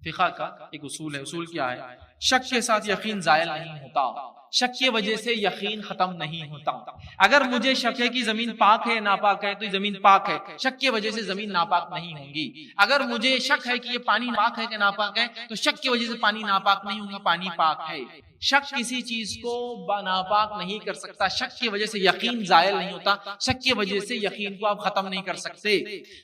فقہ کا ایک اصول ہے. اصول کیا ہے؟ شک کے ساتھ یقین زائل نہیں ہوتا، شک کی وجہ سے یقین ختم نہیں ہوتا. اگر مجھے شک ہے کہ زمین پاک ہے ناپاک ہے تو یہ زمین پاک ہے، شک کی وجہ سے زمین ناپاک نہیں ہوں گی. اگر مجھے شک ہے کہ یہ پانی پاک ہے کہ ناپاک ہے تو شک کی وجہ سے پانی ناپاک نہیں ہوگا، پانی پاک ہے. شک کسی چیز کو ناپاک نہیں کر سکتا، شک کی وجہ سے یقین زائل نہیں ہوتا، شک کی وجہ سے یقین کو آپ ختم نہیں کر سکتے.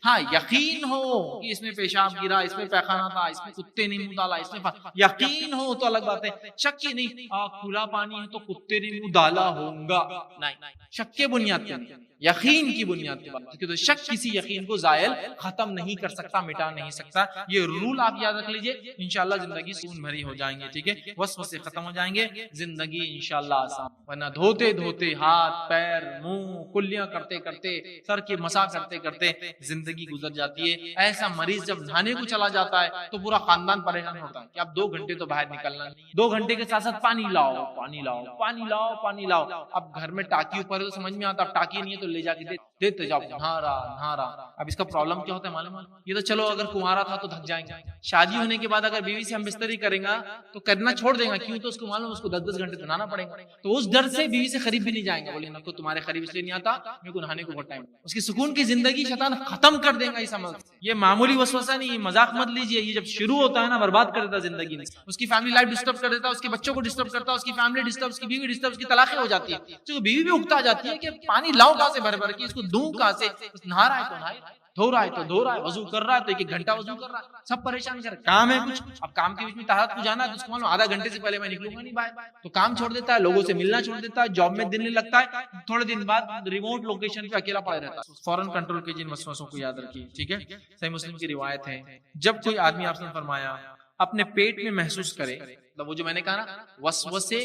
ہاں یقین ہو کہ اس میں پیشاب گرا، اس میں پیخانہ تھا، اس میں کتے نے منہ ڈالا، اس میں یقین ہو تو الگ بات ہے. شک کی نہیں کھلا پانی ہے تو کتے نے منہ ڈالا ہوگا، نہیں، شک کے بنیاد پہ نہیں، یقین کی بنیاد پہ بات ہے. تو شک کسی یقین کو زائل ختم نہیں کر سکتا، مٹا نہیں سکتا. یہ رول آپ یاد رکھ لیجئے، انشاءاللہ زندگی سکون بھری ہو جائیں گے. ٹھیک ہے، وسوسے ختم ہو جائیں گے، زندگی انشاءاللہ آسان. ورنہ دھوتے دھوتے ہاتھ پیر منہ کلیاں کرتے کرتے سر کے مسا کرتے کرتے زندگی گزر جاتی ہے. ایسا مریض جب نہانے کو چلا جاتا ہے تو پورا خاندان پریشان ہوتا ہے کہ اب 2 گھنٹے تو باہر نکلنا نہیں، 2 گھنٹے کے ساتھ ساتھ پانی لاؤ پانی لاؤ پانی لاؤ پانی لاؤ. اب گھر میں ٹاکی اوپر ہے تو سمجھ میں آتا، اب ٹاکی نہیں ہے تو لے جا کے دیتے جاؤ، نہا رہا. اب اس کا پرابلم کیا ہوتا ہے معلوم ہے؟ یہ تو چلو اگر کنوارا تھا تو تھک جائیں گے، شادی ہونے کے بعد اگر بیوی سے ہم بستری کریں گا تو کرنا چھوڑ دیں گا. کیوں؟ تو اس کو معلوم اس کو 10 گھنٹے تو نہانا پڑے گا. تو اس ڈر سے بیوی سے قریب بھی نہیں جائیں گے، بولے نہ کو تمہارے قریب اس لیے نہیں آتا میرے کو نہانے کو بہت ٹائم. اس کی سکون کی زندگی شیطان ختم کر دے گا اس عمل سے. یہ معمولی وسوسہ نہیں، مذاق مت لیجیے. یہ جب شروع ہوتا ہے نا برباد کر دیتا زندگی میں. اس کی فیملی لائف ڈسٹرب کر دیتا، اس کے بچوں کو ڈسٹرب کرتا، اس کی فیملی ڈسٹرب، اس کی بیوی ڈسٹرب، اس کی طلاقیں ہو جاتی ہے. تو بیوی بھی اکتا جاتی ہے کہ پانی لاؤ کہاں سے بھر بھر کے، اس کو دوں کہاں سے. نہا رہا ہے تو نہائے، دھو رہا ہے تو دھو رہا ہے، وضو کر رہا ہے تو 1 گھنٹہ وضو کر رہا ہے. سب پریشان کر کام ہے کچھ. اب کام کے بیچ میں طہارت کو جانا ہے تو اس کو معلوم آدھا گھنٹے سے پہلے میں نکلوں گا نہیں باہر، تو کام چھوڑ دیتا ہے، لوگوں سے ملنا چھوڑ دیتا ہے، جاب میں دل نہیں لگتا ہے. تھوڑے دن بعد ریموٹ لوکیشن پہ اکیلا پڑا رہتا ہے. فوراً کنٹرول کیجیے ان وسوسوں کو، یاد رکھیے. ٹھیک ہے، صحیح مسلم کی روایت ہے، جب کوئی آدمی آپ نے فرمایا اپنے پیٹ میں محسوس کرے، وہ جو میں نے کہا نا وسوسے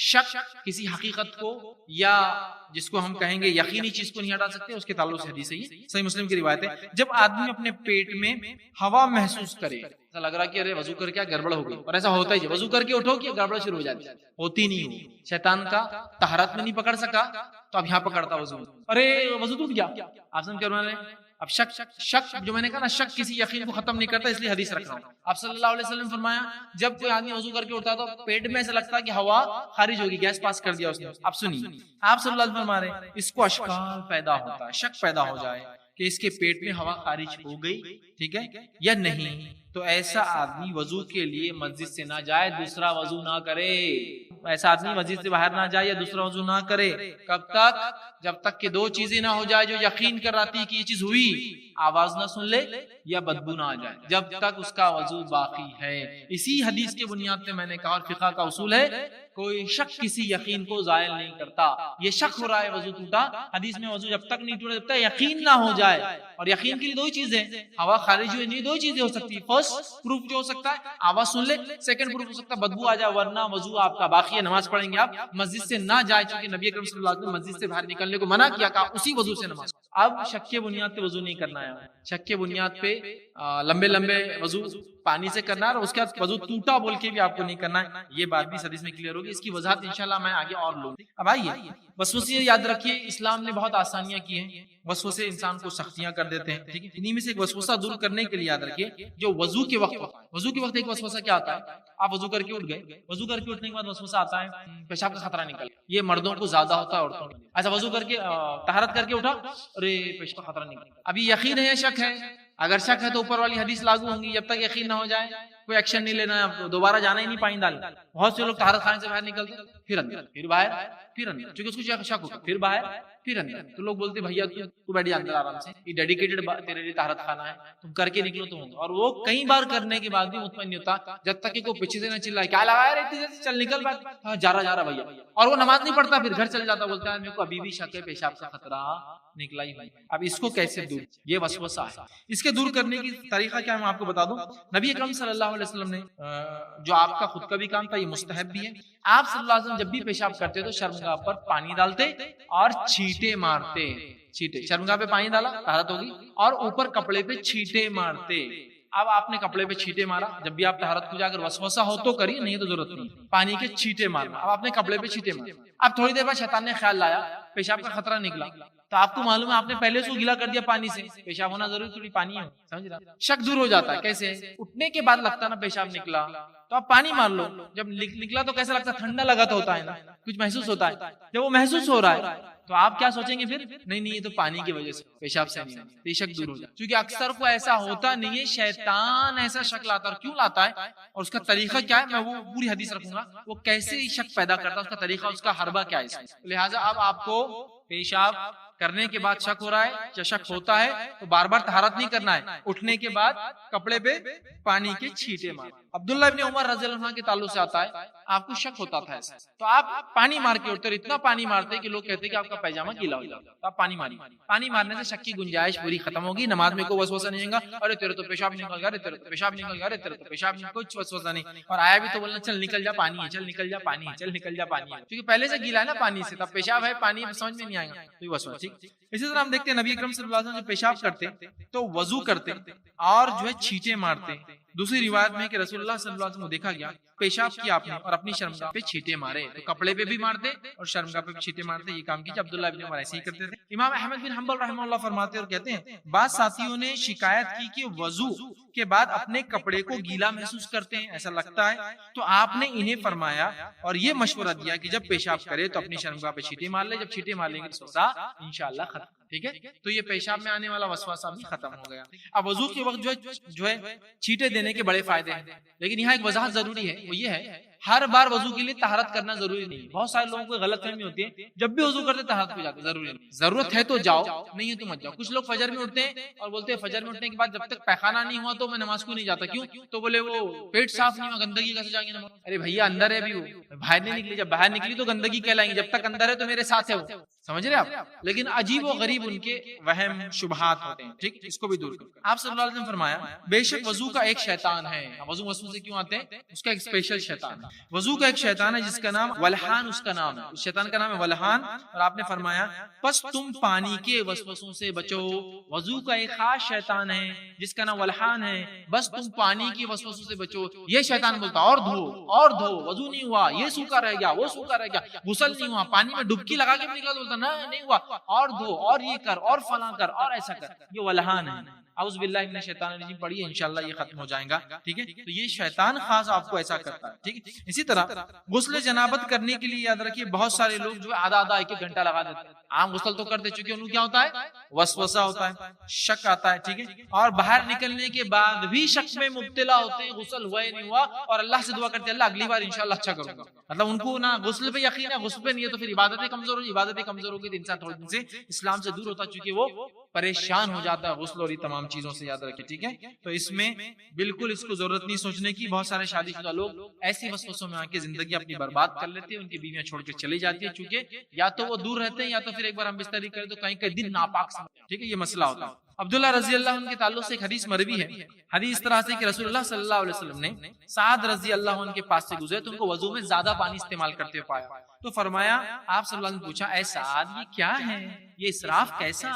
شک کسی حقیقت کو یا جس کو ہم کہیں گے یقینی چیز کو نہیں ہٹا سکتے، اس کے تعلق سے حدیث ہے یہ صحیح مسلم کی روایت ہے. جب آدمی اپنے پیٹ میں ہوا محسوس کرے، ایسا لگ رہا کہ ارے وضو کر کے گڑبڑ ہو گئی، اور ایسا ہوتا ہی وضو کر کے اٹھو کہ گڑبڑ شروع ہو جاتی، ہوتی نہیں ہو. شیطان کا طہارت میں نہیں پکڑ سکا تو اب یہاں پکڑتا وضو، ارے وضو ٹوٹ گیا. آپ سمجھ کر اب شک جو میں نے کہا نا شک کسی یقین کو ختم نہیں کرتا، اس لیے حدیث رکھ رہا ہوں. آپ صلی اللہ علیہ وسلم فرمایا جب کوئی آدمی وضو کر کے اٹھتا تو پیٹ میں ایسا لگتا کہ ہوا خارج ہوگی، گیس پاس کر دیا اس نے. اب سنیے آپ صلی اللہ علیہ وسلم فرما رہے ہیں اس کو اشکال پیدا ہوتا ہے، شک پیدا ہو جائے کہ اس کے پیٹ میں ہوا خارج ہو گئی، ٹھیک ہے یا نہیں، تو ایسا آدمی وضو کے لیے مسجد سے نہ جائے، دوسرا وضو نہ کرے. ایسا آدمی مسجد سے باہر نہ جائے یا دوسرا وضو نہ کرے. کب تک؟ جب تک کہ 2 چیزیں نہ ہو جائے جو یقین کر رہتی ہے کہ یہ چیز ہوئی، آواز نہ سن لے یا بدبو نہ آ جائے، جب تک اس کا وضو باقی ہے. اسی حدیث کے بنیاد پہ میں نے کہا، اور فقہ کا اصول ہے کوئی شک کسی یقین کو زائل نہیں کرتا. یہ شک ہو رہا ہے وضو ٹوٹا، حدیث میں وضو جب تک نہیں ٹوٹا جب تک یقین نہ ہو جائے. اور یقین کے لیے 2 ہی چیزیں، ہوا خارج ہوئی، نہیں 2 ہی چیزیں ہو سکتی. فرسٹ پروف جو ہو سکتا ہے آواز سن لے، سیکنڈ پروف ہو سکتا ہے بدبو آ جائے، ورنہ وضو آپ کا باقی ہے، نماز پڑھیں گے آپ. مسجد سے نہ جائے چونکہ نبی اکرم صلی اللہ علیہ وسلم مسجد سے باہر نکلنے کو منع کیا، کہا اسی وضو سے نماز. اب شک کے بنیاد پہ وضو نہیں کرنا ہے، شک کے بنیاد پہ لمبے لمبے وضو پانی سے کرنا ہے، اور اس کے بعد وضو ٹوٹا بول کے بھی آپ کو نہیں کرنا ہے. یہ بات بھی حدیث میں کلیئر ہوگی، اس کی وضاحت انشاءاللہ میں آگے اور لوں. اب آئیے وسوسے یاد رکھیے، اسلام نے بہت آسانیاں کی ہیں، وسوسے انسان کو سختیاں کر دیتے ہیں. ٹھیک ہے، انہی میں سے ایک وسوسہ دور کرنے کے لیے یاد رکھیے جو وضو کے وقت ایک وسوسہ کیا آتا ہے، آپ وضو کر کے اٹھ گئے، وضو کر کے اٹھنے کے بعد وسوسہ آتا ہے پیشاب کا خطرہ نکل. یہ مردوں کو زیادہ ہوتا ہے، عورتوں کو ایسا وضو کر کے طہارت کر کے اٹھا، ارے پیشاب کا خطرہ نکل. ابھی یقین ہے یا شک ہے؟ اگر شک ہے تو اوپر والی حدیث لاگو ہوں گی، جب تک یقین نہ ہو جائے کوئی ایکشن نہیں لینا ہے، دوبارہ جانا ہی نہیں پانی ڈالنا. بہت سے لوگ طہارت خانے سے باہر نکلتے پھر اندر، پھر باہر، پھر اندر، چونکہ اس کو شک ہوگا، پھر باہر پھر اندر. تو لوگ بولتے بھیا تو بیٹھ جا اندر آرام سے، یہ ڈیڈیکیٹڈ تیرے لیے طہارت خانہ ہے، تم کر کے نکلو تو ہوگا. اور وہ کئی بار کرنے کے بعد بھی مطمئن نہیں ہوتا جب تک کہ کوئی پیچھے سے نہ چلائے کیا لگایا اتنی جلدی، چل نکل بات، ہاں جا رہا بھیا، اور وہ نماز نہیں پڑھتا، پھر گھر چل جاتا، بولتا ہے میرے کو ابھی بھی شک ہے پیشاب کا خطرہ نکلا ہی. اب اس کو کیسے دور، یہ وسوسہ ہے، اس کے دور کرنے کی طریقہ کیا ہے میں آپ کو بتا دوں. نبی اکرم صلی اللہ علیہ وسلم نے جو آپ کا خود کا بھی کام تھا، یہ مستحب بھی ہے. آپ صلی اللہ علیہ وسلم جب بھی پیشاب کرتے تو شرمگاہ پر پانی ڈالتے اور چھینٹے مارتے. چھینٹے، شرمگاہ پہ پانی ڈالا طہارت ہوگی، اور اوپر کپڑے پہ چھینٹے مارتے. اب آپ نے کپڑے پہ چھینٹے مارا، جب بھی آپ طہارت کو جا کر وسوسہ ہو تو کریے، نہیں تو ضرورت نہیں. پانی کے چھینٹے مارنا، اب آپ نے کپڑے پہ چھینٹے مارا. اب تھوڑی دیر بعد شیطان نے خیال لایا پیشاب کا خطرہ نکلا تو آپ کو معلوم ہے آپ نے پہلے سے گیلا کر دیا پانی سے، پیشاب ہونا ضروری تھوڑی پانی ہے، سمجھ رہا؟ شک دور ہو جاتا ہے، کیسے؟ اٹھنے کے بعد لگتا نا پیشاب نکلا تو آپ پانی مار لو، جب نکلا تو کیسا لگتا ہے؟ ٹھنڈا لگا تو ہوتا ہے نا، کچھ محسوس ہوتا ہے، جب وہ محسوس ہو رہا ہے تو آپ کیا سوچیں گے پھر؟ نہیں یہ تو پانی کی وجہ سے، پیشاب سے نہیں، یہ شک دور ہو جائے، کیونکہ اکثر کو ایسا ہوتا نہیں ہے، شیطان ایسا شک لاتا ہے، اور کیوں لاتا ہے اور اس کا طریقہ کیا ہے، میں وہ پوری حدیث رکھوں گا، وہ کیسے شک پیدا کرتا ہے، اس کا طریقہ، اس کا حربہ کیا ہے، لہٰذا اب آپ کو پیشاب کرنے کے بعد شک ہو رہا ہے یا شک ہوتا ہے تو بار بار طہارت نہیں کرنا ہے، اٹھنے کے بعد کپڑے پہ پانی کے چھینٹے مار۔ عبداللہ ابن عمر رضی اللہ عنہ کے تعلق سے آتا ہے آپ کو شک ہوتا تھا ایسا تو آپ پانی مار کے اٹھتے، اور اتنا پانی مارتے کہ لوگ کہتے کہ آپ کا پیجامہ گیلا ہو جاتا، تو آپ پانی ماری، پانی مارنے سے شک کی گنجائش پوری ختم ہوگی، نماز میں کوئی وسوسہ نہیں ہوگا، ارے تیرے تو پیشاب نکل گیا، ارے تیرے تو پیشاب نکل گیا، ارے تیرے تو پیشاب نکل، کچھ وسوسہ نہیں، اور آیا بھی تو بولنا چل نکل جا پانی ہے، چل نکل جا پانی ہے، چل نکل جا پانی ہے، کیونکہ پہلے سے گیلا ہے نا پانی سے، تب پیشاب ہے پانی سمجھ میں نہیں آئے گا، تو یہ وسوسہ ٹھیک۔ اسی طرح ہم دیکھتے ہیں نبی اکرم صلی اللہ علیہ وسلم جب پیشاب کرتے تو وضو کرتے اور جو ہے چھینٹے مارتے۔ دوسری روایت میں کہ رسول اللہ صلی اللہ علیہ وسلم کو دیکھا گیا پیشاب کیا آپ نے اور اپنی شرمگاہ پہ چھینٹے مارے، تو کپڑے پہ بھی مارتے اور شرمگاہ پہ بھی چھینٹے مارتے، یہ کام کیا عبداللہ ابن عمر ایسے ہی کرتے تھے۔ امام احمد بن حنبل رحمہ اللہ فرماتے اور کہتے ہیں بعض ساتھیوں نے شکایت کی کہ وضو کے بعد اپنے کپڑے کو گیلا محسوس کرتے ہیں، ایسا لگتا ہے، تو آپ نے انہیں فرمایا اور یہ مشورہ دیا کہ جب پیشاب کرے تو اپنی شرمگاہ پہ چھینٹے مار لے، جب چھینٹے مار لیں گے وسوسہ انشاءاللہ ختم، ٹھیک ہے؟ تو یہ پیشاب میں آنے والا وسوسہ بھی ختم ہو گیا۔ اب وضو کے وقت جو ہے چھینٹے دینے کے بڑے فائدے ہیں، لیکن یہاں ایک وضاحت ضروری ہے، وہ یہ ہے ہر بار وضو کے لیے طہارت کرنا ضروری نہیں۔ بہت سارے لوگوں کو غلط فہمی ہوتی ہے، جب بھی وضو کرتے طہارت پہ جاتے، ضروری نہیں، ضرورت ہے تو جاؤ، نہیں ہے تو مت جاؤ۔ کچھ لوگ فجر میں اٹھتے ہیں اور بولتے ہیں فجر میں اٹھنے کے بعد جب تک پیخانہ نہیں ہوا تو میں نماز کو نہیں جاتا، کیوں؟ تو بولے وہ پیٹ صاف نہیں ہوا، گندگی کیسے جائیں گے نماز؟ ارے بھیا اندر ہے ابھی، وہ باہر نہیں نکلی، جب باہر نکلی تو گندگی کہلائیں گے، جب تک اندر ہے تو میرے ساتھ ہے وہ، سمجھ رہے آپ؟ لیکن عجیب و غریب ان کے وہم شبہات ہوتے ہیں، ٹھیک، اس کو بھی دور کرو۔ آپ صلی اللہ علیہ وسلم فرمایا بے شک وضو کا ایک شیطان ہے، وضو وسوسے کیوں آتے ہیں؟ اس کا ایک اسپیشل شیطان ہے، وضو کا ایک شیطان ہے جس کا نام ولحان، اس کا نام ہے، اس شیطان کا نام ہے ولحان، اور آپ نے فرمایا پس تم پانی کے وسوسوں سے بچو۔ وضو کا ایک خاص شیطان ہے جس کا نام ولحان ہے، بس تم پانی کے وسوسوں سے بچو۔ یہ شیطان بولتا اور دھو اور دھو، وضو نہیں ہوا، یہ سوکھا رہ گیا، وہ سوکھا رہ گیا، غسل نہیں ہوا، پانی میں ڈبکی لگا کے بھی نکلا تو بولتا نہیں ہوا، اور دھو اور یہ کر اور فلاں کر اور ایسا کر، یہ ولحان ہے۔ اعوذ باللہ من الشیطان الرجیم پڑھیے، انشاءاللہ یہ ختم ہو جائے گا، ٹھیک ہے؟ تو یہ شیطان خاص آپ کو ایسا کرتا ہے، ٹھیک ہے؟ اسی طرح غسل جنابت کرنے کے لیے یاد رکھیے بہت سارے لوگ جو آدھا آدھا ایک ایک گھنٹہ لگا دیتے ہیں، عام غسل تو کرتے چونکہ انہوں کیا ہوتا ہے؟ وسوسہ ہوتا ہے، شک آتا ہے، ٹھیک ہے؟ اور باہر نکلنے کے بعد بھی شک میں مبتلا ہوتے ہیں، غسل ہوا یا نہیں ہوا، اور اللہ سے دعا کرتے ہیں اللہ اگلی بار انشاءاللہ اچھا کروں گا۔ مطلب ان کو نہ غسل پہ یقین ہے، غسل پہ نہیں ہے تو پھر عبادتیں کمزور ہوگی، عبادتیں کمزور ہوگی تو انسان تھوڑے دن سے اسلام سے دور ہوتا ہے، چونکہ وہ پریشان ہو جاتا ہے غسل اور یہ تمام چیزوں سے، یاد رکھیں، ٹھیک ہے؟ تو اس میں بالکل اس کو ضرورت نہیں سوچنے کی۔ بہت سارے شادی شدہ لوگ ایسی وسوسوں میں آ کے زندگی اپنی برباد کر لیتے ہیں، ان کی بیویاں چھوڑ کے چلی جاتی ہیں، چونکہ یا تو وہ دور رہتے ہیں یا تو پھر ایک بار ہم بستری کریں تو کہیں کہیں دن ناپاک سمجھتے ہیں، ٹھیک ہے؟ یہ مسئلہ ہوتا ہے۔ عبداللہ رضی اللہ عنہ کے تعلق سے ایک حدیث مروی ہے، حدیث اس طرح سے کہ رسول اللہ صلی اللہ علیہ وسلم نے سعد رضی اللہ عنہ کے پاس سے گزرے تو ان کو وضو میں زیادہ پانی استعمال کرتے ہوئے پایا، تو فرمایا آپ صلی اللہ علیہ وسلم نے پوچھا اے سعد یہ کیا ہے، یہ اسراف کیسا؟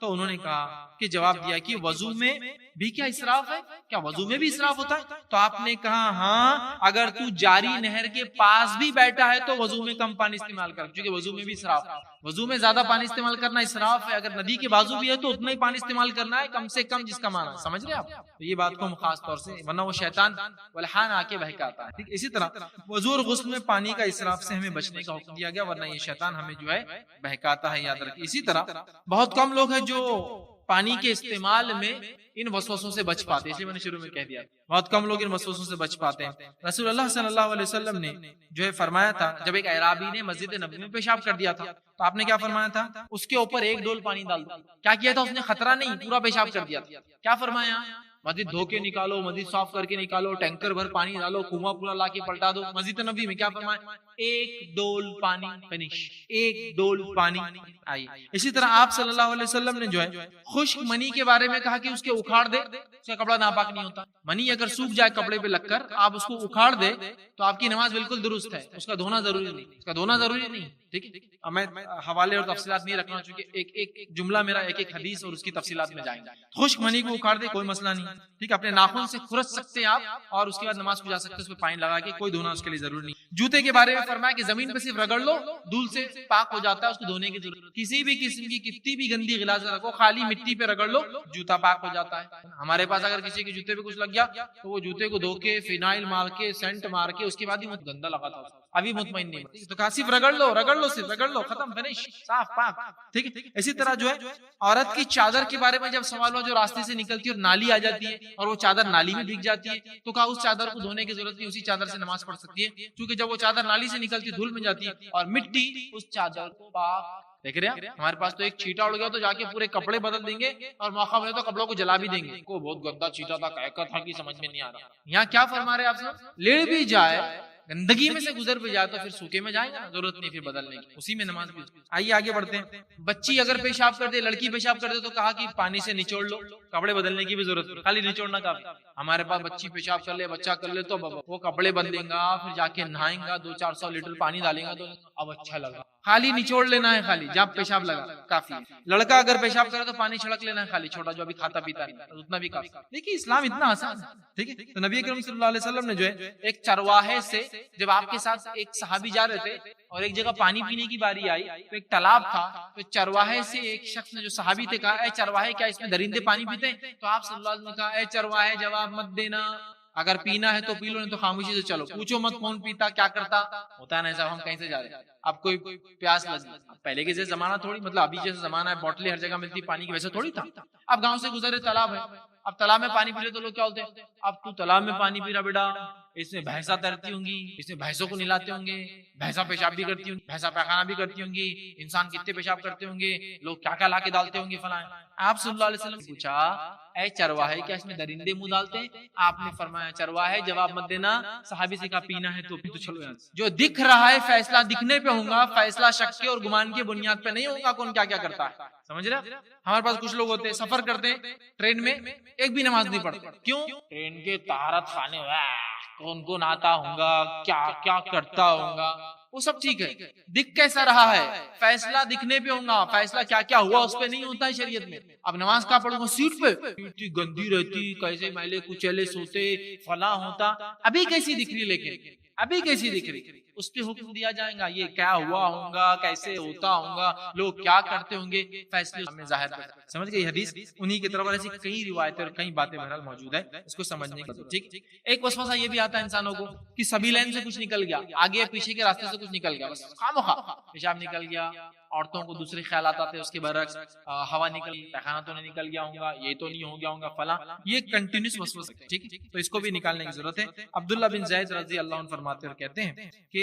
تو انہوں نے کہا کہ جواب دیا کہ وضو میں بھی کیا اسراف ہے، کیا وضو میں بھی اسراف ہوتا ہے؟ تو آپ نے کہا ہاں، اگر تو جاری نہر کے پاس بھی بیٹھا ہے تو وضو میں کم پانی استعمال کر، کیونکہ وضو میں بھی اسراف ہے، وضو میں زیادہ پانی استعمال کرنا اسراف ہے، اگر ندی کے بازو بھی ہے تو اتنا ہی پانی استعمال کرنا ہے کم سے کم، جس کا معنی سمجھ رہے آپ؟ تو یہ بات کو ہم خاص طور سے، ورنہ وہ شیطان ولحان آ کے بہکاتا ہے، ٹھیک؟ اسی طرح وضو اور غسل میں پانی کا اسراف سے ہمیں بچنے کا حکم دیا گیا، ورنہ یہ شیطان ہمیں جو ہے بہکاتا ہے، یاد رکھیے۔ اسی طرح بہت کم لوگ ہیں جو پانی کے استعمال میں ان وسوسوں سے بچ پاتے، اس لیے میں نے شروع میں کہہ دیا بہت کم لوگ ان وسوسوں سے بچ پاتے ہیں۔ رسول اللہ صلی اللہ علیہ وسلم نے جو ہے فرمایا تھا، جب ایک اعرابی نے مسجد نبوی میں پیشاب کر دیا تھا تو آپ نے کیا فرمایا تھا؟ اس کے اوپر ایک ڈول پانی ڈال دو۔ کیا کیا تھا اس نے؟ خطرہ نہیں، پورا پیشاب کر دیا تھا۔ کیا فرمایا؟ مسجد دھو کے نکالو، مسجد صاف کر کے نکالو، ٹینکر بھر پانی ڈالو، کنواں پورا لا کے پلٹا دو۔ مسجد نبوی میں کیا فرمایا؟ ایک ڈول پانی، فنش، ایک ڈول پانی آئی۔ اسی طرح آپ صلی اللہ علیہ وسلم نے جو ہے خشک منی کے بارے میں کہا کہ اس کے اکھاڑ دے، اس کا کپڑا ناپاک نہیں ہوتا۔ منی اگر سوکھ جائے کپڑے پہ لگ کر آپ اس کو اکھاڑ دے تو آپ کی نماز بالکل درست ہے، اس کا دھونا ضروری نہیں، اس کا دھونا ضروری نہیں، ٹھیک ہے؟ میں حوالے اور تفصیلات نہیں رکھنا چونکہ ایک ایک جملہ میرا ایک ایک حدیث اور اس کی تفصیلات میں جائیں گے۔ خشک منی کو اکھاڑ دے کوئی مسئلہ نہیں، نہیں, ٹھیک ہے, اپنے ناخن سے کھرچ سکتے ہیں آپ اور اس کے بعد نماز کو جا سکتے ہیں, اس پہ پانی لگا کے, کوئی دھونا اس کے لیے ضروری نہیں. جوتے کے بارے میں فرمایا کہ زمین پہ صرف رگڑ لو, دھول سے پاک ہو جاتا ہے, اس کو دھونے کی ضرورت, کسی بھی قسم کی کتنی بھی گندی غلاظت رکھو, خالی مٹی پہ رگڑ لو, جوتا پاک ہو جاتا ہے. ہمارے پاس اگر کسی کے جوتے پہ کچھ لگ گیا تو وہ جوتے کو دھو کے فینائل مار کے سینٹ مار کے اس کے بعد ہی گندا لگا تھا, ابھی مطمئن نہیں, تو کہا صرف رگڑ لو, صرف رگڑ لو, ختم, فنش, صاف پاک, ٹھیک ہے. اسی طرح جو ہے عورت کی چادر کے بارے میں جب سوال ہوا, جو راستے سے نکلتی ہے اور نالی آ جاتی ہے اور وہ چادر نالی میں بھیگ جاتی ہے, تو کہا اس چادر کو دھونے کی ضرورت نہیں, اسی چادر سے نماز پڑھ سکتی ہے, کیونکہ جب وہ چادر نالی سے نکلتی ہے دھول میں جاتی ہے اور مٹی اس چادر کو پاک. دیکھ رہے ہیں ہمارے پاس تو ایک چیٹا اڑ گیا تو جا کے پورے کپڑے بدل دیں گے اور موقع ملے تو کپڑوں کو جلا بھی دیں گے, کو بہت گندا چیٹا تھا, کہا تھا کہ سمجھ میں نہیں آ رہا. یہاں کیا فرما رہے ہیں آپ سے, لیڑ بھی جائے, گندگی میں سے گزر بھی جائے تو پھر سوکھے میں جائے گا, ضرورت نہیں پھر بدلنے کی, اسی میں نماز بھی. آئیے آگے بڑھتے ہیں. بچی اگر پیشاب کر دے, لڑکی پیشاب کر دے تو کہا کہ پانی سے نچوڑ لو, کپڑے بدلنے کی بھی ضرورت نہیں, خالی نچوڑنا کافی. ہمارے پاس بچی پیشاب کر لے, بچہ کر لے تو وہ کپڑے بدلیں گا, پھر جا کے نہائیں گا, 200-400 لیٹر پانی ڈالیں گا تو اب اچھا لگا, خالی نچوڑ لینا ہے, خالی جب پیشاب لگا کافی. لڑکا اگر پیشاب کرے تو پانی چھڑک لینا ہے خالی, چھوٹا جو ابھی کھاتا پیتا نہیں اتنا بھی کافی. دیکھیے اسلام اتنا آسان ہے, ٹھیک ہے. تو نبی کریم صلی اللہ علیہ وسلم نے جو ہے ایک چرواہے سے, جب آپ کے ساتھ ایک صحابی جا رہے تھے اور ایک جگہ پانی پینے کی باری آئی تو ایک تالاب تھا, تو چرواہے سے ایک شخص نے جو صحابی تھے کہا, اے چرواہے کیا اس میں درندے پانی پیتے ہیں؟ تو آپ صلی اللہ علیہ وسلم نے کہا, اے چرواہے جواب مت دینا, اگر پینا ہے تو پی لو, نہیں تو خاموشی سے چلو, پوچھو مت کون پیتا کیا کرتا. ہوتا ہے نا ایسا, ہم کہیں سے جا رہے ہیں, اب کوئی پیاس لگی, پہلے کے جیسے زمانہ تھوڑی, مطلب ابھی جیسے زمانہ ہے بوتلیں ہر جگہ ملتی پانی کی, ویسے تھوڑی تھا. اب گاؤں سے گزرے, تالاب ہے, اب تالاب میں پانی پی رہے تو لوگ کیا بولتے ہیں, اب تو تالاب میں پانی پی رہا بیٹا, اس میں بھینسا تیرتی ہوں گی, اس میں بھینسوں کو نلاتے ہوں گے, بھینسا پیشاب بھی کرتی ہوں گی, بھینسا پیخانہ بھی کرتی ہوں گی, انسان کتنے پیشاب کرتے ہوں گے, لوگ کیا کیا لا کے ڈالتے ہوں گے فلاں. آپ صلی اللہ علیہ وسلم نے پوچھا, اے چرواہے کیا اس میں درندے منہ ڈالتے ہیں؟ آپ نے فرمایا, چرواہے جواب مت دینا. صحابی سے کہا, پینا ہے تو چلو یہاں سے. جو دکھ رہا ہے فیصلہ دکھنے پہ ہوگا, فیصلہ شک کے اور گمان کی بنیاد پہ نہیں ہوگا کون کیا کیا کرتا ہے, سمجھ رہے. ہمارے پاس کچھ لوگ ہوتے ہیں سفر کرتے ہیں ٹرین میں, ایک بھی نماز نہیں پڑھتے. کیوں؟ ٹرین کے طہارت خانے, کون کون آتا ہوگا, کیا کیا کرتا ہوگا, وہ سب ٹھیک ہے. دکھ کیسا رہا ہے, فیصلہ دکھنے پہ ہوگا, فیصلہ کیا کیا ہوا اس پہ نہیں ہوتا ہے شریعت میں. اب نماز کہاں پڑھوں گا, سیٹ پہ, سیٹ گندی رہتی, کیسے میلے کچیلے سوتے, فلاں ہوتا, ابھی کیسی دکھ رہی, لیکن ابھی کیسی دکھ رہی, اس پہ حکم دیا جائے گا, یہ کیا ہوا ہوگا, کیسے ہوتا ہوگا, لوگ کیا کرتے ہوں گے, فیصلے ہمیں ظاہر کرتے. سمجھ گئے حدیث, انہی کی طرف ایسی کئی روایتیں اور کئی باتیں بہرحال موجود ہیں, اس کو سمجھنے کا. ٹھیک, ایک وسوسہ یہ بھی آتا ہے انسانوں کو کہ سبھی لائن سے کچھ نکل گیا, آگے پیچھے کے راستے سے کچھ نکل گیا, بس خامخواہ پیشاب نکل گیا, عورتوں کو دوسرے خیالات آتے ہیں اس کے برعکس, ہوا نکل, پیخانہ تو نہیں نکل گیا ہوگا, یہ تو نہیں ہو گیا ہوگا فلاں, یہ کنٹینیوس وسوسہ ہے. ٹھیک, تو اس کو بھی نکالنے کی ضرورت ہے. عبداللہ بن زید رضی اللہ عنہ فرماتے اور کہتے ہیں کہ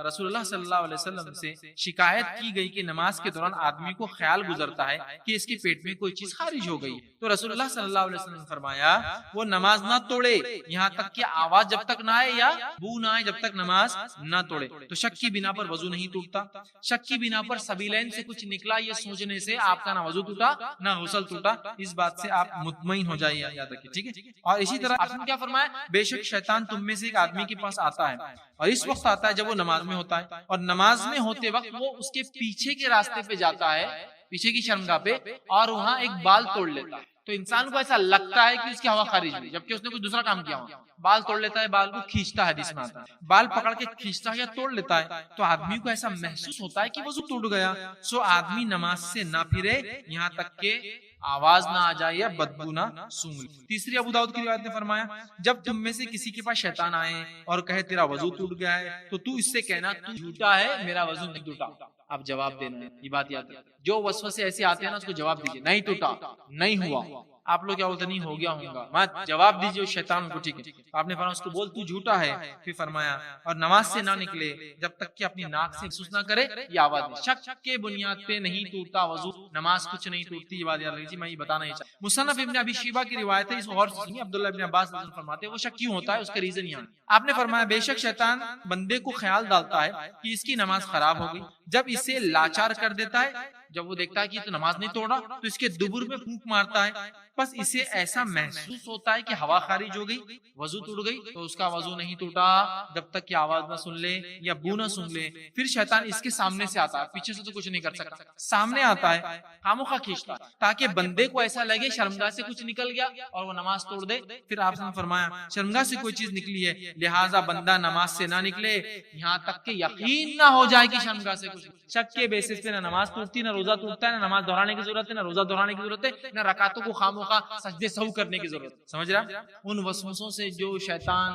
رسول اللہ صلی اللہ علیہ وسلم سے شکایت کی گئی کہ نماز کے دوران آدمی کو خیال گزرتا ہے کہ اس کے پیٹ میں کوئی چیز خارج ہو گئی, تو رسول اللہ صلی اللہ علیہ وسلم نے فرمایا, وہ نماز نہ توڑے یہاں تک کہ آواز جب تک نہ آئے یا بو نہ آئے, جب تک نماز نہ توڑے. تو شک کی بنا پر وضو نہیں ٹوٹتا, شک کی بنا پر سبیلین سے کچھ نکلا یہ سوچنے سے آپ کا نہ وضو ٹوٹا نہ غسل ٹوٹا, اس بات سے آپ مطمئن ہو جائیے, یاد رکھیے. ٹھیک ہے, اور اسی طرح آپ نے کیا فرمایا, بے شک شیطان تم میں سے ایک آدمی کے پاس آتا ہے اور اس وقت آتا ہے جب وہ نماز میں ہوتا ہے, اور نماز میں ہوتے وقت وہ اس کے پیچھے کے راستے پہ جاتا ہے, پیچھے کی شرمگاہ پہ, اور وہاں ایک بال توڑ لیتا ہے. تو انسان کو ایسا لگتا ہے کہ اس کی ہوا خارج ہوئی, جبکہ اس نے کچھ دوسرا کام کیا ہوا. بال توڑ لیتا ہے, بال کو کھینچتا ہے, حدیث میں آتا ہے, بال پکڑ کے کھینچتا ہے یا توڑ لیتا ہے, تو آدمی کو ایسا محسوس ہوتا ہے کہ وضو ٹوٹ گیا. سو آدمی نماز سے نہ پھرے یہاں تک کہ آواز نہ آ جائے یا بدبو نہ سونگھ. تیسری ابو داؤد کی روایت نے فرمایا, جب تم میں سے کسی کے پاس شیطان آئے اور کہے تیرا وضو ٹوٹ گیا ہے, تو اس سے کہنا تو جھوٹا ہے, میرا وضو نہیں ٹوٹا. اب جواب دینا ہے, یہ بات یاد ہے. جو وسوسے ایسے آتے ہیں نا, اس کو جواب دیجیے, نہیں ٹوٹا, نہیں ہوا. آپ لوگ کیا بولتے, نہیں ہو گیا ہوگا, مت جواب دیجیے شیطان کو. ٹھیک ہے, آپ نے فرمایا اس کو بول تو جھوٹا ہے. پھر فرمایا, اور نماز سے نہ نکلے جب تک کہ اپنی ناک سے محسوس نہ کرے یہ آواز نہیں. شک کے بنیاد پہ نہیں ٹوٹتا وضو, نماز کچھ نہیں ٹوٹتی, یہ بات یاد رکھیے, میں یہ بتانا ہی چاہتا. مصنف ابن ابی شیبہ کی روایت ہے, اس کو غور سے سنیے. عبداللہ ابن عباس فرماتے ہیں, وہ شک کیوں ہوتا ہے, اس کا ریزن یہاں. آپ نے فرمایا, بے شک شیطان بندے کو خیال ڈالتا ہے کہ اس کی نماز خراب ہو گئی, جب اسے لاچار کر دیتا ہے جب وہ دیکھتا ہے کہ یہ تو نماز نہیں توڑ رہا تو اس کے دبر میں پھونک مارتا ہے. بس اسے ایسا محسوس ہوتا ہے کہ ہوا خارج ہو گئی, وضو ٹوٹ گئی, تو اس کا وضو نہیں ٹوٹا جب تک کہ آواز نہ سن لے یا بو نہ سن لے. پھر شیطان اس کے سامنے سے آتا ہے, پیچھے سے تو کچھ نہیں کر سکتا, سامنے آتا ہے, خاموخواہ کھینچتا ہے تاکہ بندے کو ایسا لگے شرمگاہ سے کچھ نکل گیا اور وہ نماز توڑ دے. پھر آپ نے فرمایا شرمگاہ سے کوئی چیز نکلی ہے, لہٰذا بندہ نماز سے نہ نکلے یہاں تک کہ یقین نہ ہو جائے کہ شرمگاہ سے کچھ. شک کے بیسس پہ نہ نماز ٹوٹتی, نہ روزہ ٹوٹتا ہے, نہ نماز دہرانے کی ضرورت ہے, نہ روزہ دہرانے کی ضرورت ہے, نہ رکعتوں کو خاموخواہ سجدے سہو کرنے کی ضرورت. سمجھ رہا؟ ان وسوسوں سے جو شیطان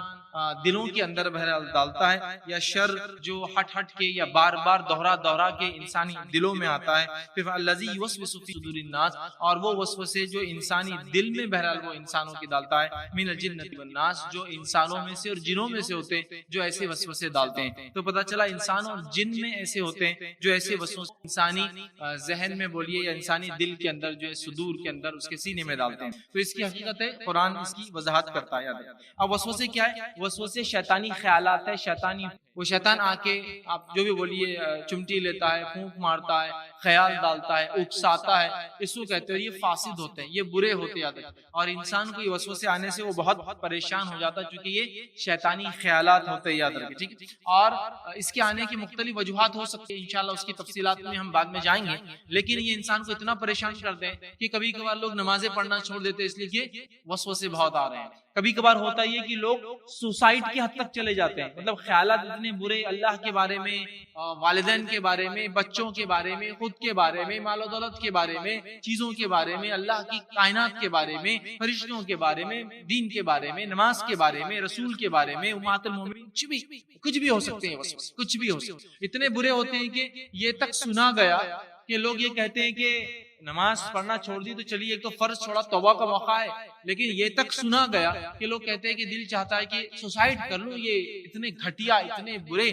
دلوں کے اندر بہرحال ڈالتا ہے, یا شر جو ہٹ ہٹ کے یا بار بار دوہرا کے انسانی دلوں میں آتا ہے. پھر الذی یوسوس فی صدور الناس, اور وہ وسوسے جو انسانی دل میں بہرحال وہ انسانوں کی ڈالتا ہے, من الجنۃ والناس, جو انسانوں میں سے اور جنوں میں سے ہوتے ہیں جو ایسے وسوسے ڈالتے ہیں. تو پتہ چلا انسان اور جن میں ایسے ہوتے ہیں جو ایسے وسوسے انسانی ذہن میں بولیے یا انسانی دل کے اندر جو ہے صدور کے اندر اس کے سینے میں ڈالتے ہیں. تو اس کی حقیقت ہے, قرآن اس کی وضاحت کرتا ہے. اب وسوسے کیا ہے؟ وسوسے شیطانی خیالات ہے, شیطانی وہ شیطان آ کے آپ جو بھی بولیے چمٹی لیتا ہے, پھونک مارتا ہے, خیال ڈالتا ہے, اکساتا ہے, اس کو کہتے ہیں یہ فاسد ہوتے ہیں, یہ برے ہوتے ہیں. اور انسان کو یہ وسوسے آنے سے وہ بہت پریشان ہو جاتا ہے کیونکہ یہ شیطانی خیالات ہوتے ہیں, یاد رکھیں. ٹھیک ہے, اور اس کے آنے کی مختلف وجوہات ہو سکتی ہیں, انشاءاللہ اس کی تفصیلات میں ہم بعد میں جائیں گے. لیکن یہ انسان کو اتنا پریشان کرتے ہیں کہ کبھی کبھار لوگ نمازیں پڑھنا چھوڑ دیتے اس لیے کہ وسوسے بہت آ رہے ہیں. کبھی کبھار ہوتا یہ کہ لوگ سوسائڈ کی حد تک چلے جاتے ہیں, مطلب خیالات اتنے برے اللہ کے بارے میں, والدین کے بارے میں, بچوں کے بارے میں, خود کے بارے میں, مال و دولت کے بارے میں, چیزوں کے بارے میں, اللہ کی کائنات کے بارے میں, فرشتوں کے بارے میں, دین کے بارے میں, نماز کے بارے میں, رسول کے بارے میں, امت المومنین, کچھ بھی ہو سکتے ہیں وسوسے, کچھ بھی ہو سکتے ہیں. اتنے برے ہوتے ہیں کہ یہ تک سنا گیا کہ لوگ یہ کہتے ہیں کہ نماز پڑھنا چھوڑ دی تو چلیے ایک تو فرض چھوڑا, توبہ کا موقع ہے, لیکن یہ تک سنا گیا کہ لوگ کہتے ہیں کہ دل چاہتا ہے کہ سوسائڈ کر لوں. یہ اتنے گھٹیا, اتنے برے,